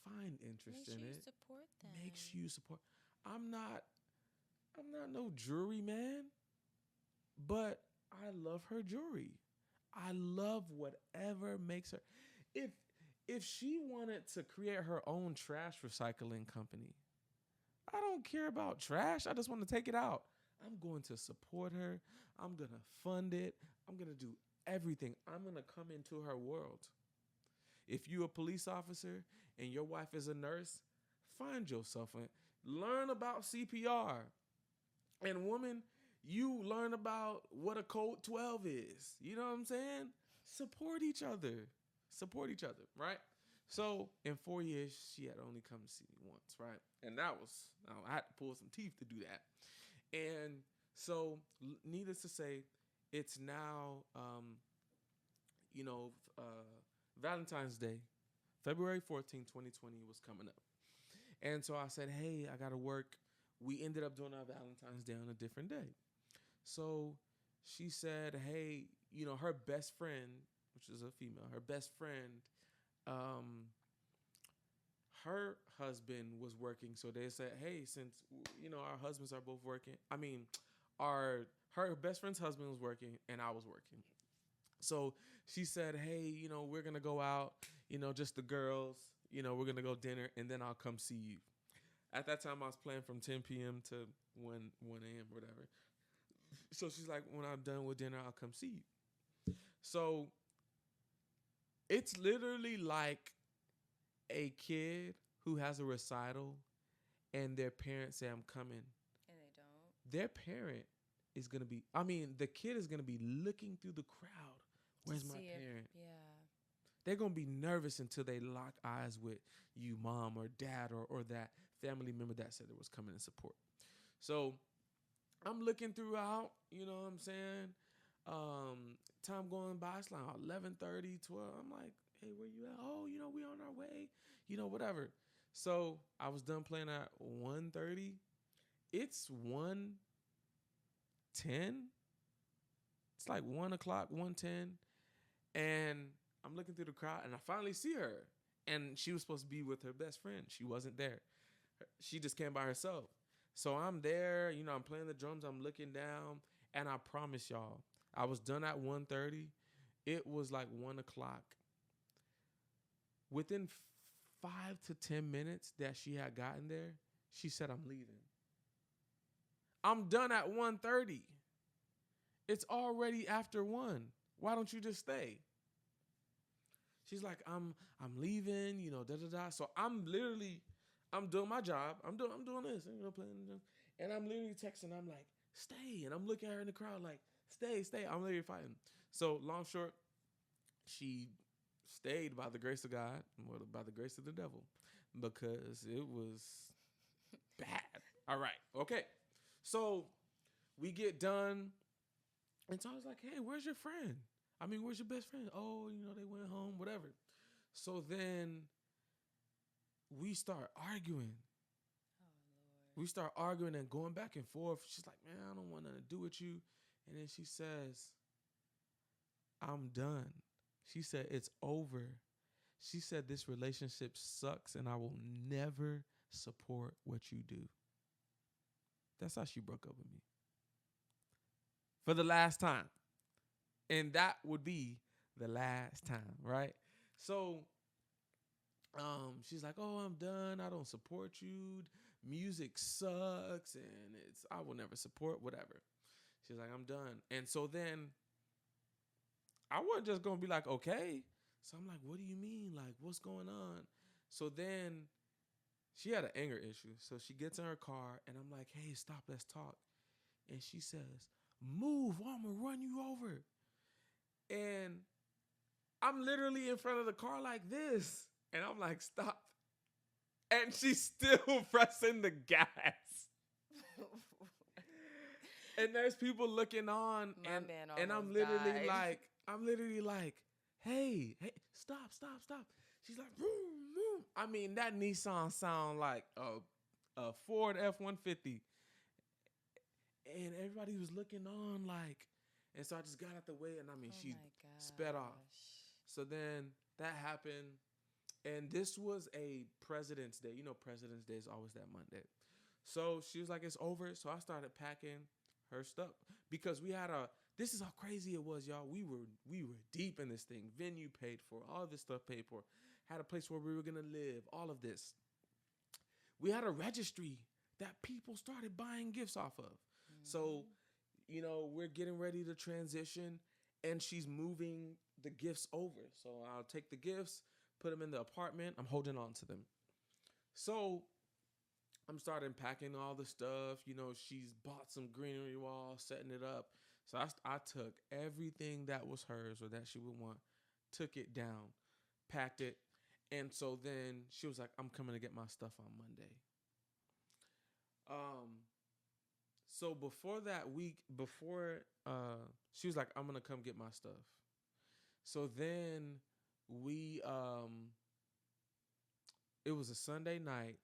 find interest in it. Support them. Make sure you support. I'm not no jewelry man, but I love her jewelry. I love whatever makes her. If she wanted to create her own trash recycling company, I don't care about trash. I just want to take it out. I'm going to support her. I'm going to fund it. I'm going to do everything. I'm going to come into her world. If you're a police officer and your wife is a nurse, find yourself in. Learn about CPR. And woman, you learn about what a code 12 is. You know what I'm saying? Support each other. Support each other, right? So in 4 years, she had only come to see me once, right? And that was, I had to pull some teeth to do that. And so, needless to say, it's now, Valentine's Day, February 14th, 2020 was coming up. And so I said, hey, I got to work. We ended up doing our Valentine's Day on a different day. So she said, hey, her best friend, which is a female, her best friend, her husband was working. So they said, hey, since, our husbands are both working, her best friend's husband was working and I was working. So she said, hey, we're going to go out, just the girls, we're going to go dinner and then I'll come see you. At that time, I was playing from 10 p.m. to 1 a.m. or whatever. So she's like, when I'm done with dinner, I'll come see you. So it's literally like a kid who has a recital and their parents say, I'm coming. And they don't. Their parent is going to be, the kid is going to be looking through the crowd. Where's my parent? Yeah. They're going to be nervous until they lock eyes with you, mom or dad or that family member that said it was coming in support. So I'm looking throughout, you know what I'm saying? Time going by, it's like 11:30, 12. I'm like, hey, where you at? Oh, we on our way, whatever. So I was done playing at 1:30. It's 1:10. It's like 1 o'clock, 1:10. And I'm looking through the crowd and I finally see her. And she was supposed to be with her best friend. She wasn't there. She just came by herself. So I'm there, I'm playing the drums, I'm looking down, and I promise y'all, I was done at 1:30. It was like 1 o'clock. Within 5 to 10 minutes that she had gotten there, she said, I'm leaving. I'm done at 1:30. It's already after 1. Why don't you just stay? She's like, I'm leaving, da da da. So I'm doing my job. I'm doing this, playing, and I'm literally texting. I'm like, stay, and I'm looking at her in the crowd like, stay, stay. I'm literally fighting. So long short, she stayed by the grace of God, or by the grace of the devil, because it was bad. All right, okay. So we get done, and so I was like, hey, where's your friend? I mean, where's your best friend? Oh, they went home, whatever. So then we start arguing. We start arguing and going back and forth. She's like, man, I don't want nothing to do with you. And then she says, I'm done. She said, it's over. She said, this relationship sucks and I will never support what you do. That's how she broke up with me. For the last time. And that would be the last time, right? So she's like, oh, I'm done. I don't support you. Music sucks and I will never support whatever. She's like, I'm done. And so then I wasn't just going to be like, okay. So I'm like, what do you mean? Like, what's going on? So then she had an anger issue. So she gets in her car and I'm like, hey, stop, let's talk. And she says, move or I'm going to run you over. And I'm literally in front of the car like this. And I'm like, stop. And she's still pressing the gas. And there's people looking on. And I'm literally like, hey, stop. She's like, vroom, vroom. I mean, that Nissan sound like a Ford F-150. And everybody was looking on like, and so I just got out the way and I mean, she sped off. So then that happened. And this was a President's Day. President's Day is always that Monday. So she was like, it's over. So I started packing her stuff because this is how crazy it was, y'all. We were deep in this thing. Venue paid for, all this stuff paid for. Had a place where we were going to live, all of this. We had a registry that people started buying gifts off of. Mm-hmm. So, we're getting ready to transition and she's moving the gifts over. So I'll take the gifts, put them in the apartment. I'm holding on to them. So I'm starting packing all the stuff. She's bought some greenery walls, setting it up. So I took everything that was hers or that she would want, took it down, packed it. And so then she was like, I'm coming to get my stuff on Monday. So before that week, she was like, I'm going to come get my stuff. So then it was a Sunday night,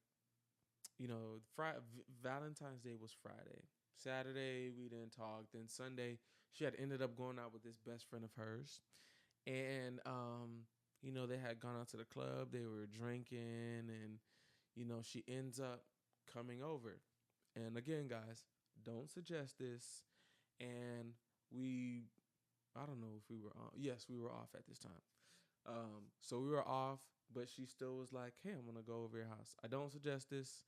Valentine's Day was Friday. Saturday, we didn't talk. Then Sunday, she had ended up going out with this best friend of hers. And, they had gone out to the club. They were drinking and, she ends up coming over. And again, guys, don't suggest this. And I don't know if we were on. Yes, we were off at this time. So we were off, but she still was like, hey, I'm going to go over your house. I don't suggest this.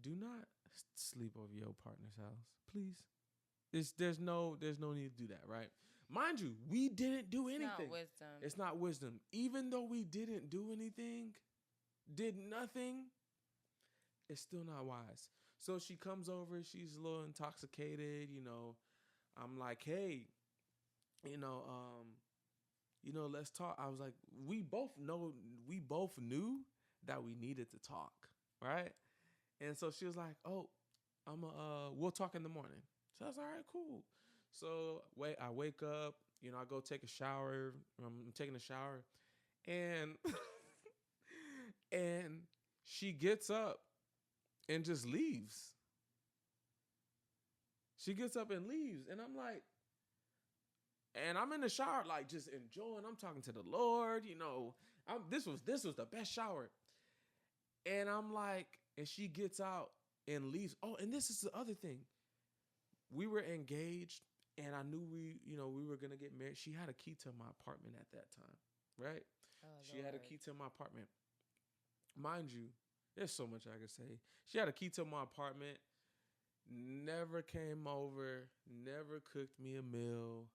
Do not sleep over your partner's house, please. There's no need to do that, right? Mind you, we didn't do anything. It's not wisdom. Even though we didn't do anything, did nothing, it's still not wise. So she comes over, she's a little intoxicated, I'm like, hey, let's talk. I was like, we both knew that we needed to talk, right? And so she was like, oh, we'll talk in the morning. So I was all right, cool. So I wake up, I go take a shower. I'm taking a shower and and she gets up and just leaves. She gets up and leaves. And I'm like, and I'm in the shower, like just enjoying. I'm talking to the Lord, this was the best shower. And I'm like, and she gets out and leaves. Oh, and this is the other thing. We were engaged and I knew we were going to get married. She had a key to my apartment at that time, right? Oh, she had a key to my apartment. Mind you, there's so much I could say. She had a key to my apartment, never came over, never cooked me a meal,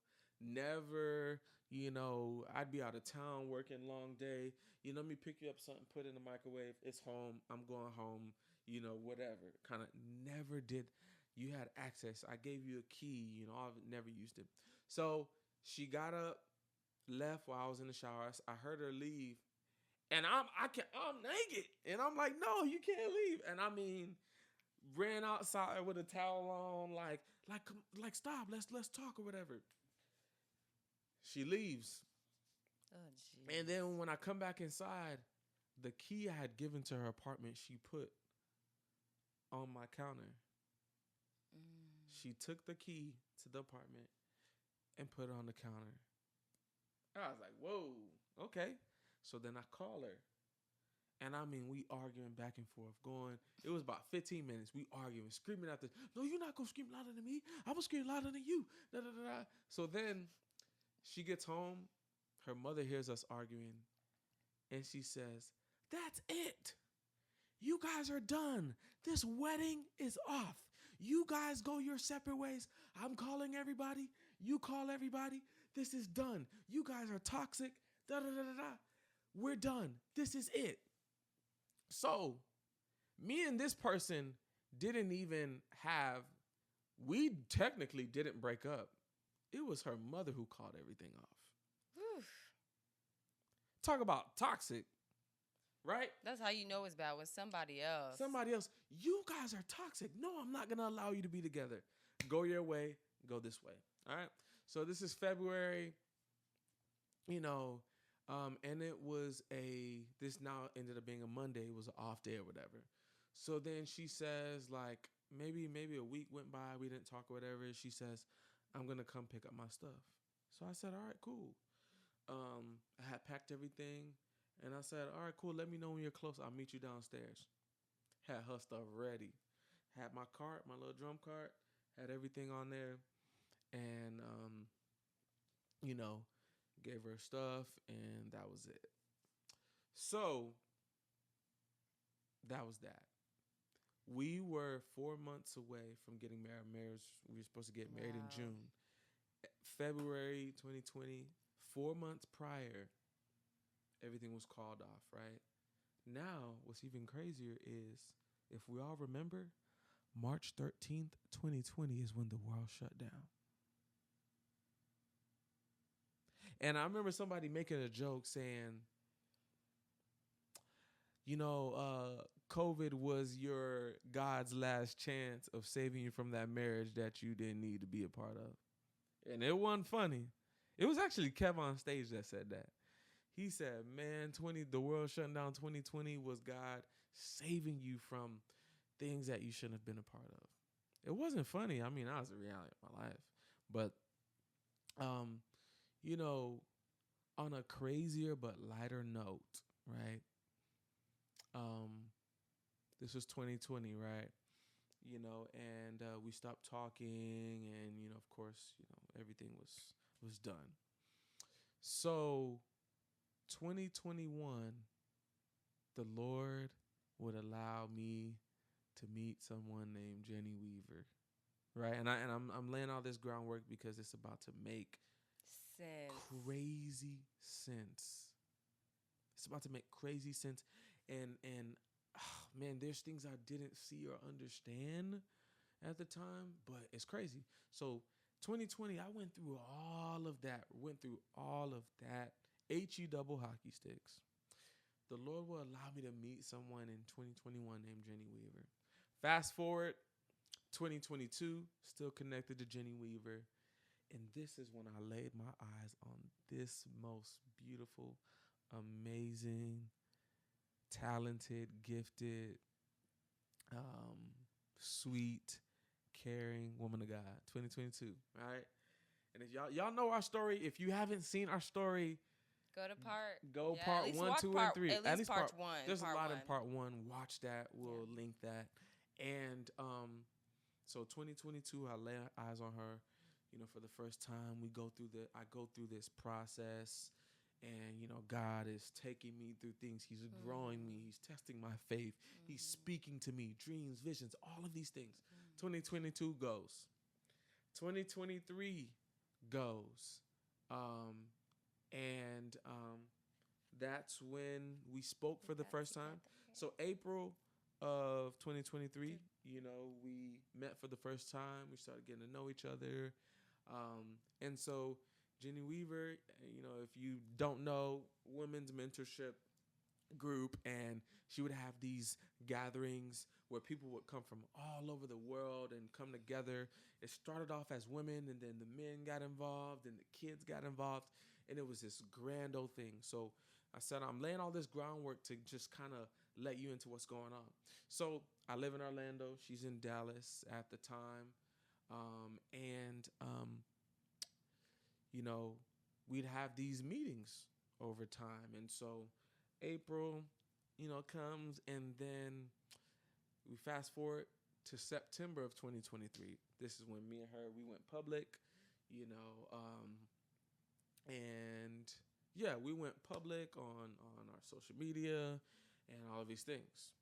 Never, I'd be out of town working long day. Let me pick you up something, put it in the microwave. It's home. I'm going home. Whatever. Kind of never did. You had access. I gave you a key. I've never used it. So she got up, left while I was in the shower. I heard her leave, and I'm naked, and I'm like, no, you can't leave. And I mean, ran outside with a towel on, like stop, let's talk or whatever. She leaves. Oh, jeez. And then when I come back inside, the key I had given to her apartment, she put on my counter. She took the key to the apartment and put it on the counter. I was like, whoa, okay. So then I call her. And I mean, we arguing back and forth, it was about 15 minutes. We arguing, screaming at this. No, you're not going to scream louder than me. I'm going to scream louder than you. Da, da, da, da. So then she gets home. Her mother hears us arguing. And she says, that's it. You guys are done. This wedding is off. You guys go your separate ways. I'm calling everybody. You call everybody. This is done. You guys are toxic. Da, da, da, da, da. We're done. This is it. So, me and this person we technically didn't break up. It was her mother who called everything off. Whew. Talk about toxic, right? That's how you know it's bad, with somebody else. Somebody else. You guys are toxic. No, I'm not going to allow you to be together. Go your way. Go this way. All right? So this is February, and it was this now ended up being a Monday. It was an off day or whatever. So then she says, like, maybe a week went by. We didn't talk or whatever. She says, I'm going to come pick up my stuff. So I said, all right, cool. I had packed everything. And I said, all right, cool. Let me know when you're close. I'll meet you downstairs. Had her stuff ready. Had my cart, my little drum cart. Had everything on there. And, gave her stuff. And that was it. So, that was that. We were 4 months away from getting married. We were supposed to get married in June. February 2020, 4 months prior, everything was called off, right? Now, what's even crazier is, if we all remember, March 13th, 2020 is when the world shut down. And I remember somebody making a joke saying, COVID was your God's last chance of saving you from that marriage that you didn't need to be a part of. And it wasn't funny. It was actually Kev on stage that said that. He said, man, the world shutting down 2020 was God saving you from things that you shouldn't have been a part of. It wasn't funny. I mean, that was the reality of my life. But, on a crazier but lighter note, right? This was 2020, right? And we stopped talking, and of course, everything was done. So 2021, the Lord would allow me to meet someone named Jenny Weaver, right? And I'm laying all this groundwork because it's about to make crazy sense. It's about to make crazy sense, and man, there's things I didn't see or understand at the time, but it's crazy. So 2020, I went through all of that. HE double hockey sticks. The Lord will allow me to meet someone in 2021 named Jenny Weaver. Fast forward, 2022, still connected to Jenny Weaver. And this is when I laid my eyes on this most beautiful, amazing, talented, gifted, sweet, caring woman of God. 2022, all right? And if y'all know our story, if you haven't seen our story, Go part 1, 2, and 3. At least part 1. There's a lot in part 1. Watch that. We'll link that. And so 2022, I lay eyes on her. For the first time, I go through this process, and God is taking me through things. He's growing me. He's testing my faith. He's speaking to me, dreams, visions, all of these things. 2022 goes. 2023 goes. Um, and that's when we spoke We for the got first time. together. So April of 2023, we met for the first time. We started getting to know each other. And so Jenny Weaver, if you don't know, women's mentorship group, and she would have these gatherings where people would come from all over the world and come together. It started off as women, and then the men got involved and the kids got involved, and it was this grand old thing. So I said, I'm laying all this groundwork to just kind of let you into what's going on. So I live in Orlando. She's in Dallas at the time. And we'd have these meetings over time. And so April, comes, and then we fast forward to September of 2023. This is when me and her, we went public, you know, and yeah, we went public on our social media and all of these things.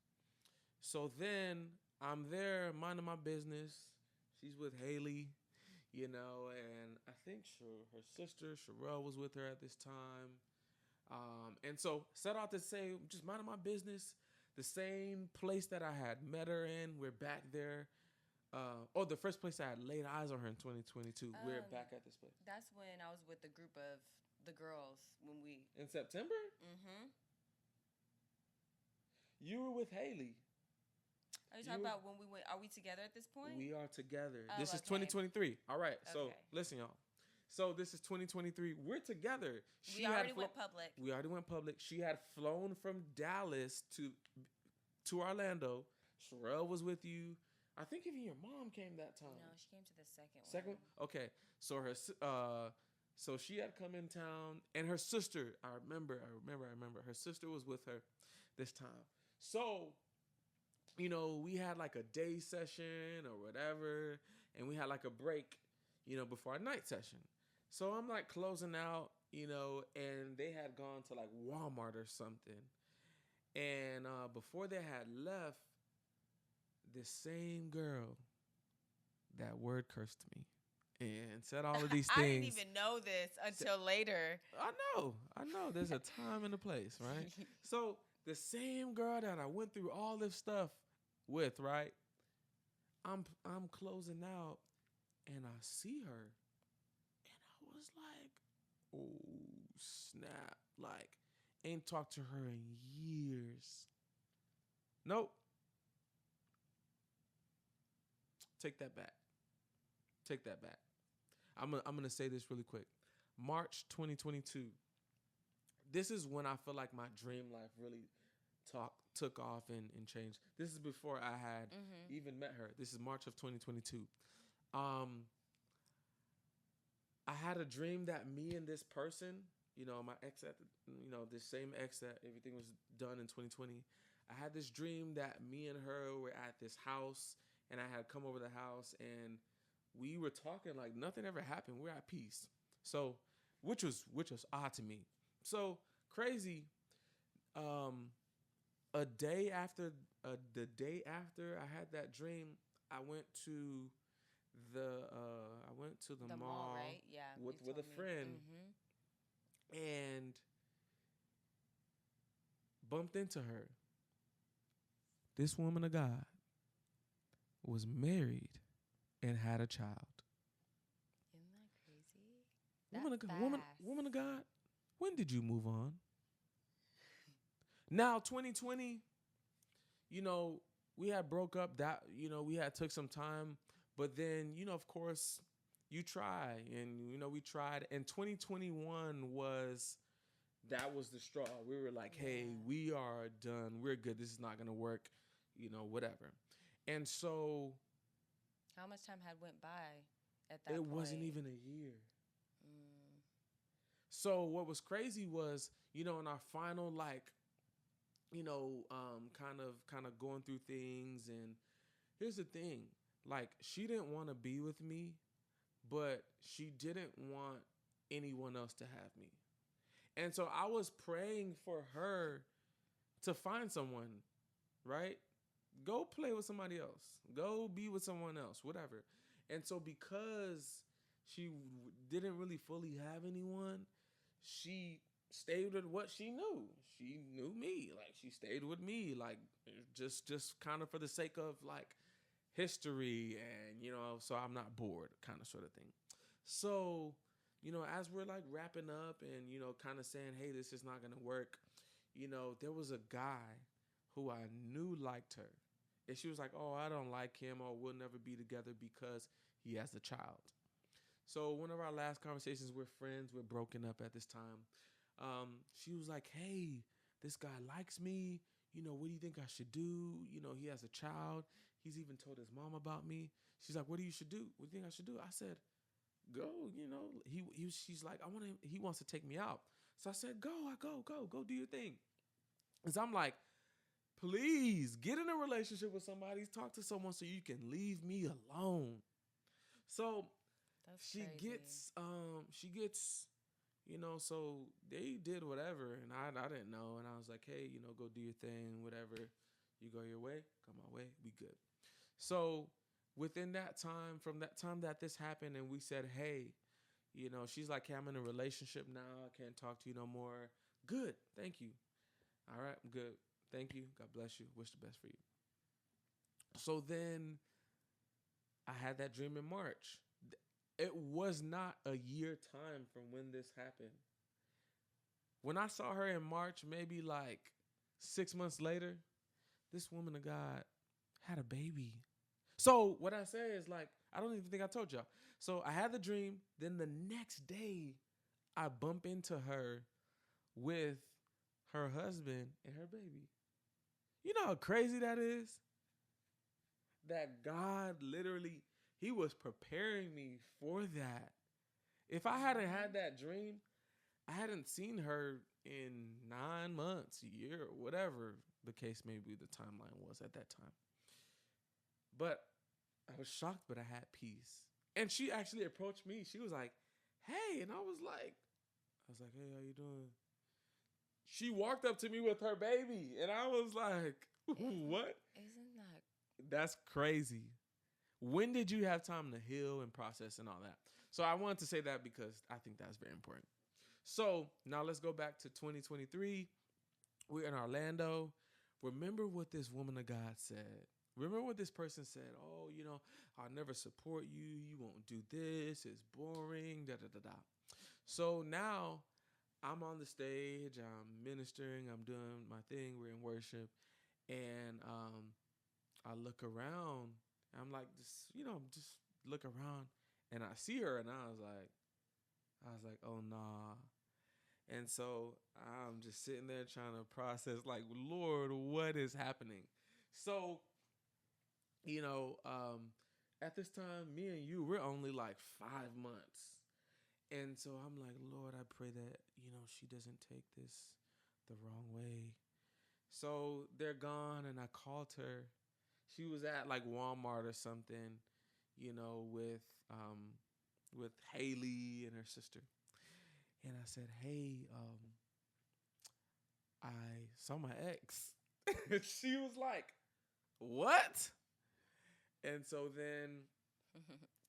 So then I'm there minding my business. She's with Haley, and I think her sister Sherelle was with her at this time. And so set out to say, just minding my business. The same place that I had met her in, we're back there. The first place I had laid eyes on her in 2022. We're back at this place. That's when I was with the group of the girls when we. In September? Mm-hmm. You were with Haley. Are you talking about when we went? Are we together at this point? We are together. Oh, This is okay. 2023. All right. So Okay. listen, y'all. So this is 2023. We're together. We already went public. We already went public. She had flown from Dallas to Orlando. Sherelle was with you. I think even your mom came that time. No, she came to the second one. Second? Okay. So so she had come in town, and her sister, I remember. Her sister was with her this time. So, we had like a day session or whatever, and we had like a break, before our night session. So I'm like closing out, and they had gone to like Walmart or something. And before they had left, this same girl, that word cursed me and said all of these things. I didn't even know this until later. I know. There's a time and a place, right? So the same girl that I went through all this stuff with, right? I'm closing out, and I see her, and I was like, oh snap! Like, ain't talked to her in years. Nope. Take that back. I'm gonna say this really quick. March 2022. This is when I feel like my dream life really took off and changed. This is before I had even met her. This is March of 2022. I had a dream that me and this person, my ex this same ex that everything was done in 2020. I had this dream that me and her were at this house, and I had come over the house, and we were talking like nothing ever happened. We're at peace. So, which was odd to me. So crazy. The day after I had that dream, I went to the mall, right? Yeah, with a friend, and bumped into her. This woman of God was married and had a child. Isn't that crazy? Woman of God, when did you move on? Now 2020, we had broke up. That we had took some time, but then of course you try, and we tried. And 2021 was the straw. We were like, hey, we are done. We're good. This is not gonna work. Whatever. And so, how much time had went by at that it point? wasn't even a year. So what was crazy was, in our final, kind of going through things. And here's the thing, like, she didn't want to be with me, but she didn't want anyone else to have me. And so I was praying for her to find someone, right? Go play with somebody else. Go be with someone else, whatever. And so because didn't really fully have anyone. She stayed with what she knew. She knew me. Like she stayed with me. Like just kind of for the sake of like history and so I'm not bored, kind of sort of thing. So as we're like wrapping up and kind of saying, hey, this is not gonna work. There was a guy who I knew liked her, and she was like, oh, I don't like him, or we'll never be together because he has a child. So one of our last conversations, we're friends, we're broken up at this time. She was like, hey, this guy likes me. What do you think I should do? He has a child. He's even told his mom about me. She's like, what do you should do? What do you think I should do? I said, go. She's like, he wants to take me out. So I said, go do your thing. Cause I'm like, please get in a relationship with somebody, talk to someone so you can leave me alone. So That's she crazy. gets so they did whatever, and I didn't know, and I was like, hey, go do your thing, whatever. You go your way, come my way, we good. So within that time, from that time that this happened, and we said, hey, she's like, hey, I'm in a relationship now, I can't talk to you no more. Good, thank you. All right, I'm good. Thank you. God bless you. Wish the best for you. So then I had that dream in March. It was not a year time from when this happened. When I saw her in March, maybe like 6 months later, this woman of God had a baby. So what I say is like, I don't even think I told y'all. So I had the dream. Then the next day, I bump into her with her husband and her baby. You know how crazy that is? That God literally, he was preparing me for that. If I hadn't had that dream, I hadn't seen her in 9 months, a year, whatever the case may be, the timeline was at that time. But I was shocked, but I had peace. And she actually approached me. She was like, hey. And I was like, hey, how you doing? She walked up to me with her baby. And I was like, what? Isn't that That's crazy. When did you have time to heal and process and all that? So I wanted to say that because I think that's very important. So now let's go back to 2023. We're in Orlando. Remember what this woman of God said. Remember what this person said. Oh, I'll never support you. You won't do this. It's boring. Da da da da. So now I'm on the stage. I'm ministering. I'm doing my thing. We're in worship, and I look around. I'm like, just look around, and I see her, and I was like, oh nah. And so I'm just sitting there trying to process, like, Lord, what is happening? So, you know, um, at this time, me and you, we're only like 5 months. And so I'm like, Lord, I pray that, she doesn't take this the wrong way. So they're gone, and I called her. She was at like Walmart or something, with Haley and her sister. And I said, hey, I saw my ex. She was like, what? And so then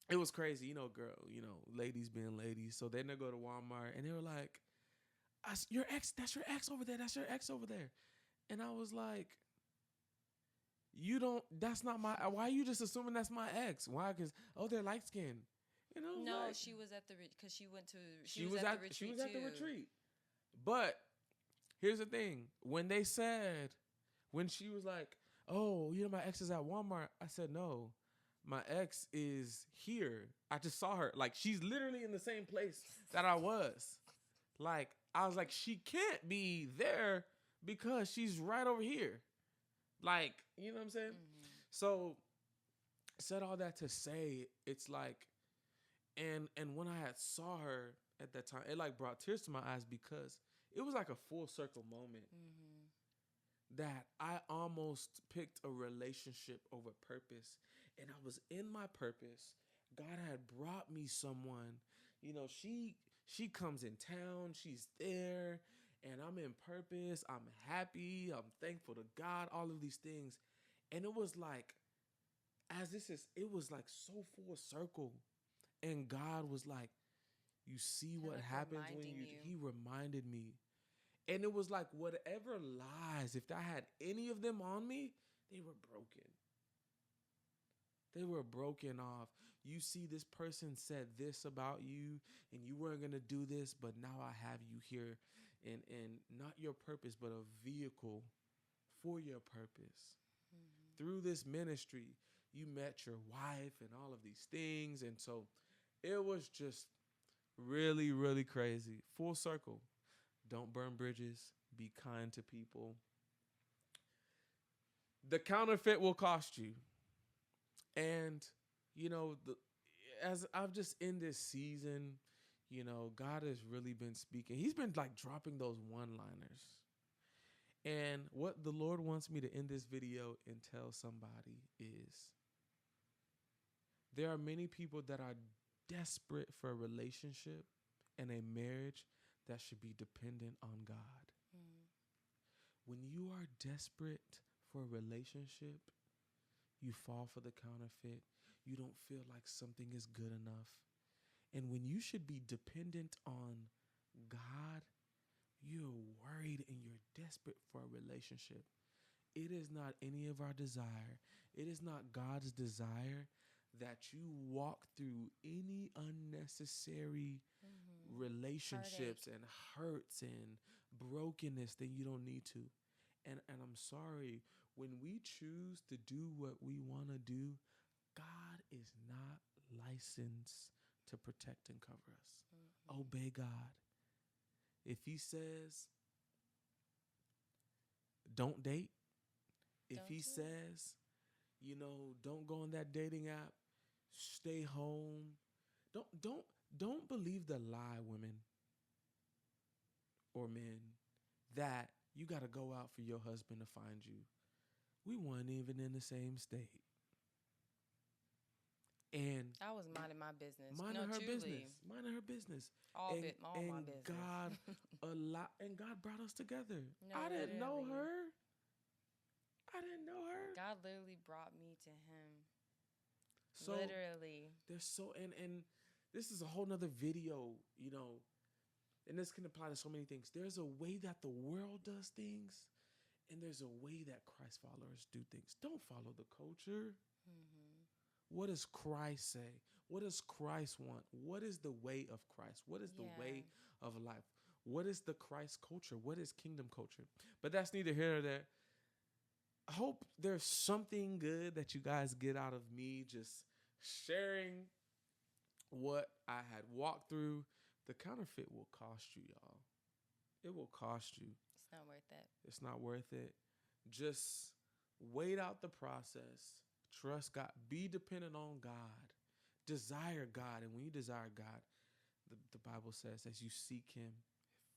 it was crazy, girl, ladies being ladies. So then they go to Walmart and they were like, your ex, that's your ex over there. That's your ex over there. And I was like, that's not my, why are you just assuming that's my ex? Why? Because, oh, they're light skinned. No, like, she was at the because she was at the retreat. She was at the retreat. But here's the thing: when she was like, "Oh, my ex is at Walmart," I said, "No, my ex is here. I just saw her. Like she's literally in the same place that I was. Like I was like, she can't be there because she's right over here. Like you know what I'm saying? Mm-hmm. So said all that to say, it's like, and when I had saw her at that time, it like brought tears to my eyes because it was like a full circle moment Mm-hmm. that I almost picked a relationship over purpose. And I was in my purpose. God had brought me someone. She comes in town, she's there, and I'm in purpose. I'm happy. I'm thankful to God, all of these things. And it was like, it was like so full circle. And God was like, you see Kinda what like happens when reminding you, you. he reminded me. And it was like whatever lies, if I had any of them on me, they were broken. They were broken off. You see, this person said this about you, and you weren't gonna do this, but now I have you here, and not your purpose, but a vehicle for your purpose. Through this ministry, you met your wife and all of these things, and so it was just really, really crazy. Full circle. Don't burn bridges. Be kind to people. The counterfeit will cost you. And, as I've just in this season, God has really been speaking. He's been like dropping those one liners. And what the Lord wants me to end this video and tell somebody is there are many people that are desperate for a relationship and a marriage that should be dependent on God. When you are desperate for a relationship, you fall for the counterfeit. You don't feel like something is good enough. And when you should be dependent on God, you're worried and you're desperate for a relationship. It is not any of our desire. It is not God's desire that you walk through any unnecessary relationships Heartache. and hurts and brokenness that you don't need to. And I'm sorry, when we choose to do what we want to do, God is not licensed to protect and cover us. Obey God. If he says, don't date, if Don't he do it. says, don't go on that dating app, stay home. Don't believe the lie, women or men, that you got to go out for your husband to find you. We weren't even in the same state. And I was minding my business. minding No, her business, truly. minding her business. All my business. God brought us together. No, I didn't know literally. her. I didn't know her. God literally brought me to him. So Literally. there's and this is a whole nother video, and this can apply to so many things. There's a way that the world does things, and there's a way that Christ followers do things. Don't follow the culture. What does Christ say? What does Christ want? What is the way of Christ? What is the way of life? What is the Christ culture? What is kingdom culture? But that's neither here nor there. I hope there's something good that you guys get out of me just sharing what I had walked through. The counterfeit will cost you, y'all. It will cost you. It's not worth it. It's not worth it. Just wait out the process. Trust God. Be dependent on God. Desire God. And when you desire God, the Bible says, as you seek him,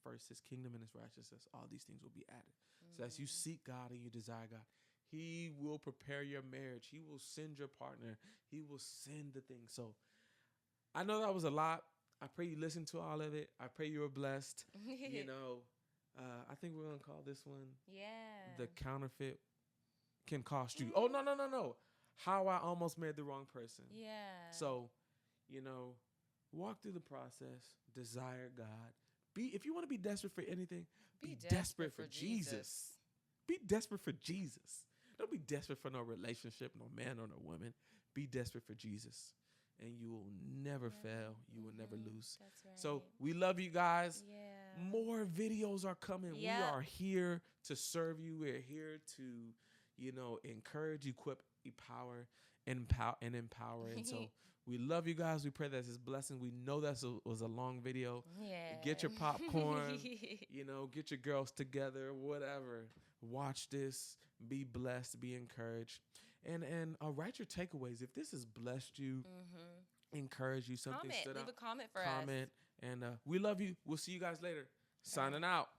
first his kingdom and his righteousness, all these things will be added. So as you seek God and you desire God, he will prepare your marriage. He will send your partner. He will send the things. So I know that was a lot. I pray you listened to all of it. I pray you were blessed. I think we're going to call this one The Counterfeit Can Cost You. Oh, no. How I Almost Married the Wrong Person. Yeah. So, walk through the process. Desire God. If you want to be desperate for anything, be desperate for Jesus. Be desperate for Jesus. Don't be desperate for no relationship, no man or no woman. Be desperate for Jesus. And you will never fail. You will never lose. That's right. So we love you guys. Yeah. More videos are coming. Yep. We are here to serve you. We're here to, encourage, equip, empower, and empower. And so we love you guys. We pray that this is blessing. We know that was a long video. Yeah. Get your popcorn, get your girls together, whatever. Watch this. Be blessed. Be encouraged. And write your takeaways. If this has blessed you, encourage you, something stood out. Leave a comment for us. Comment. And we love you. We'll see you guys later. Signing out.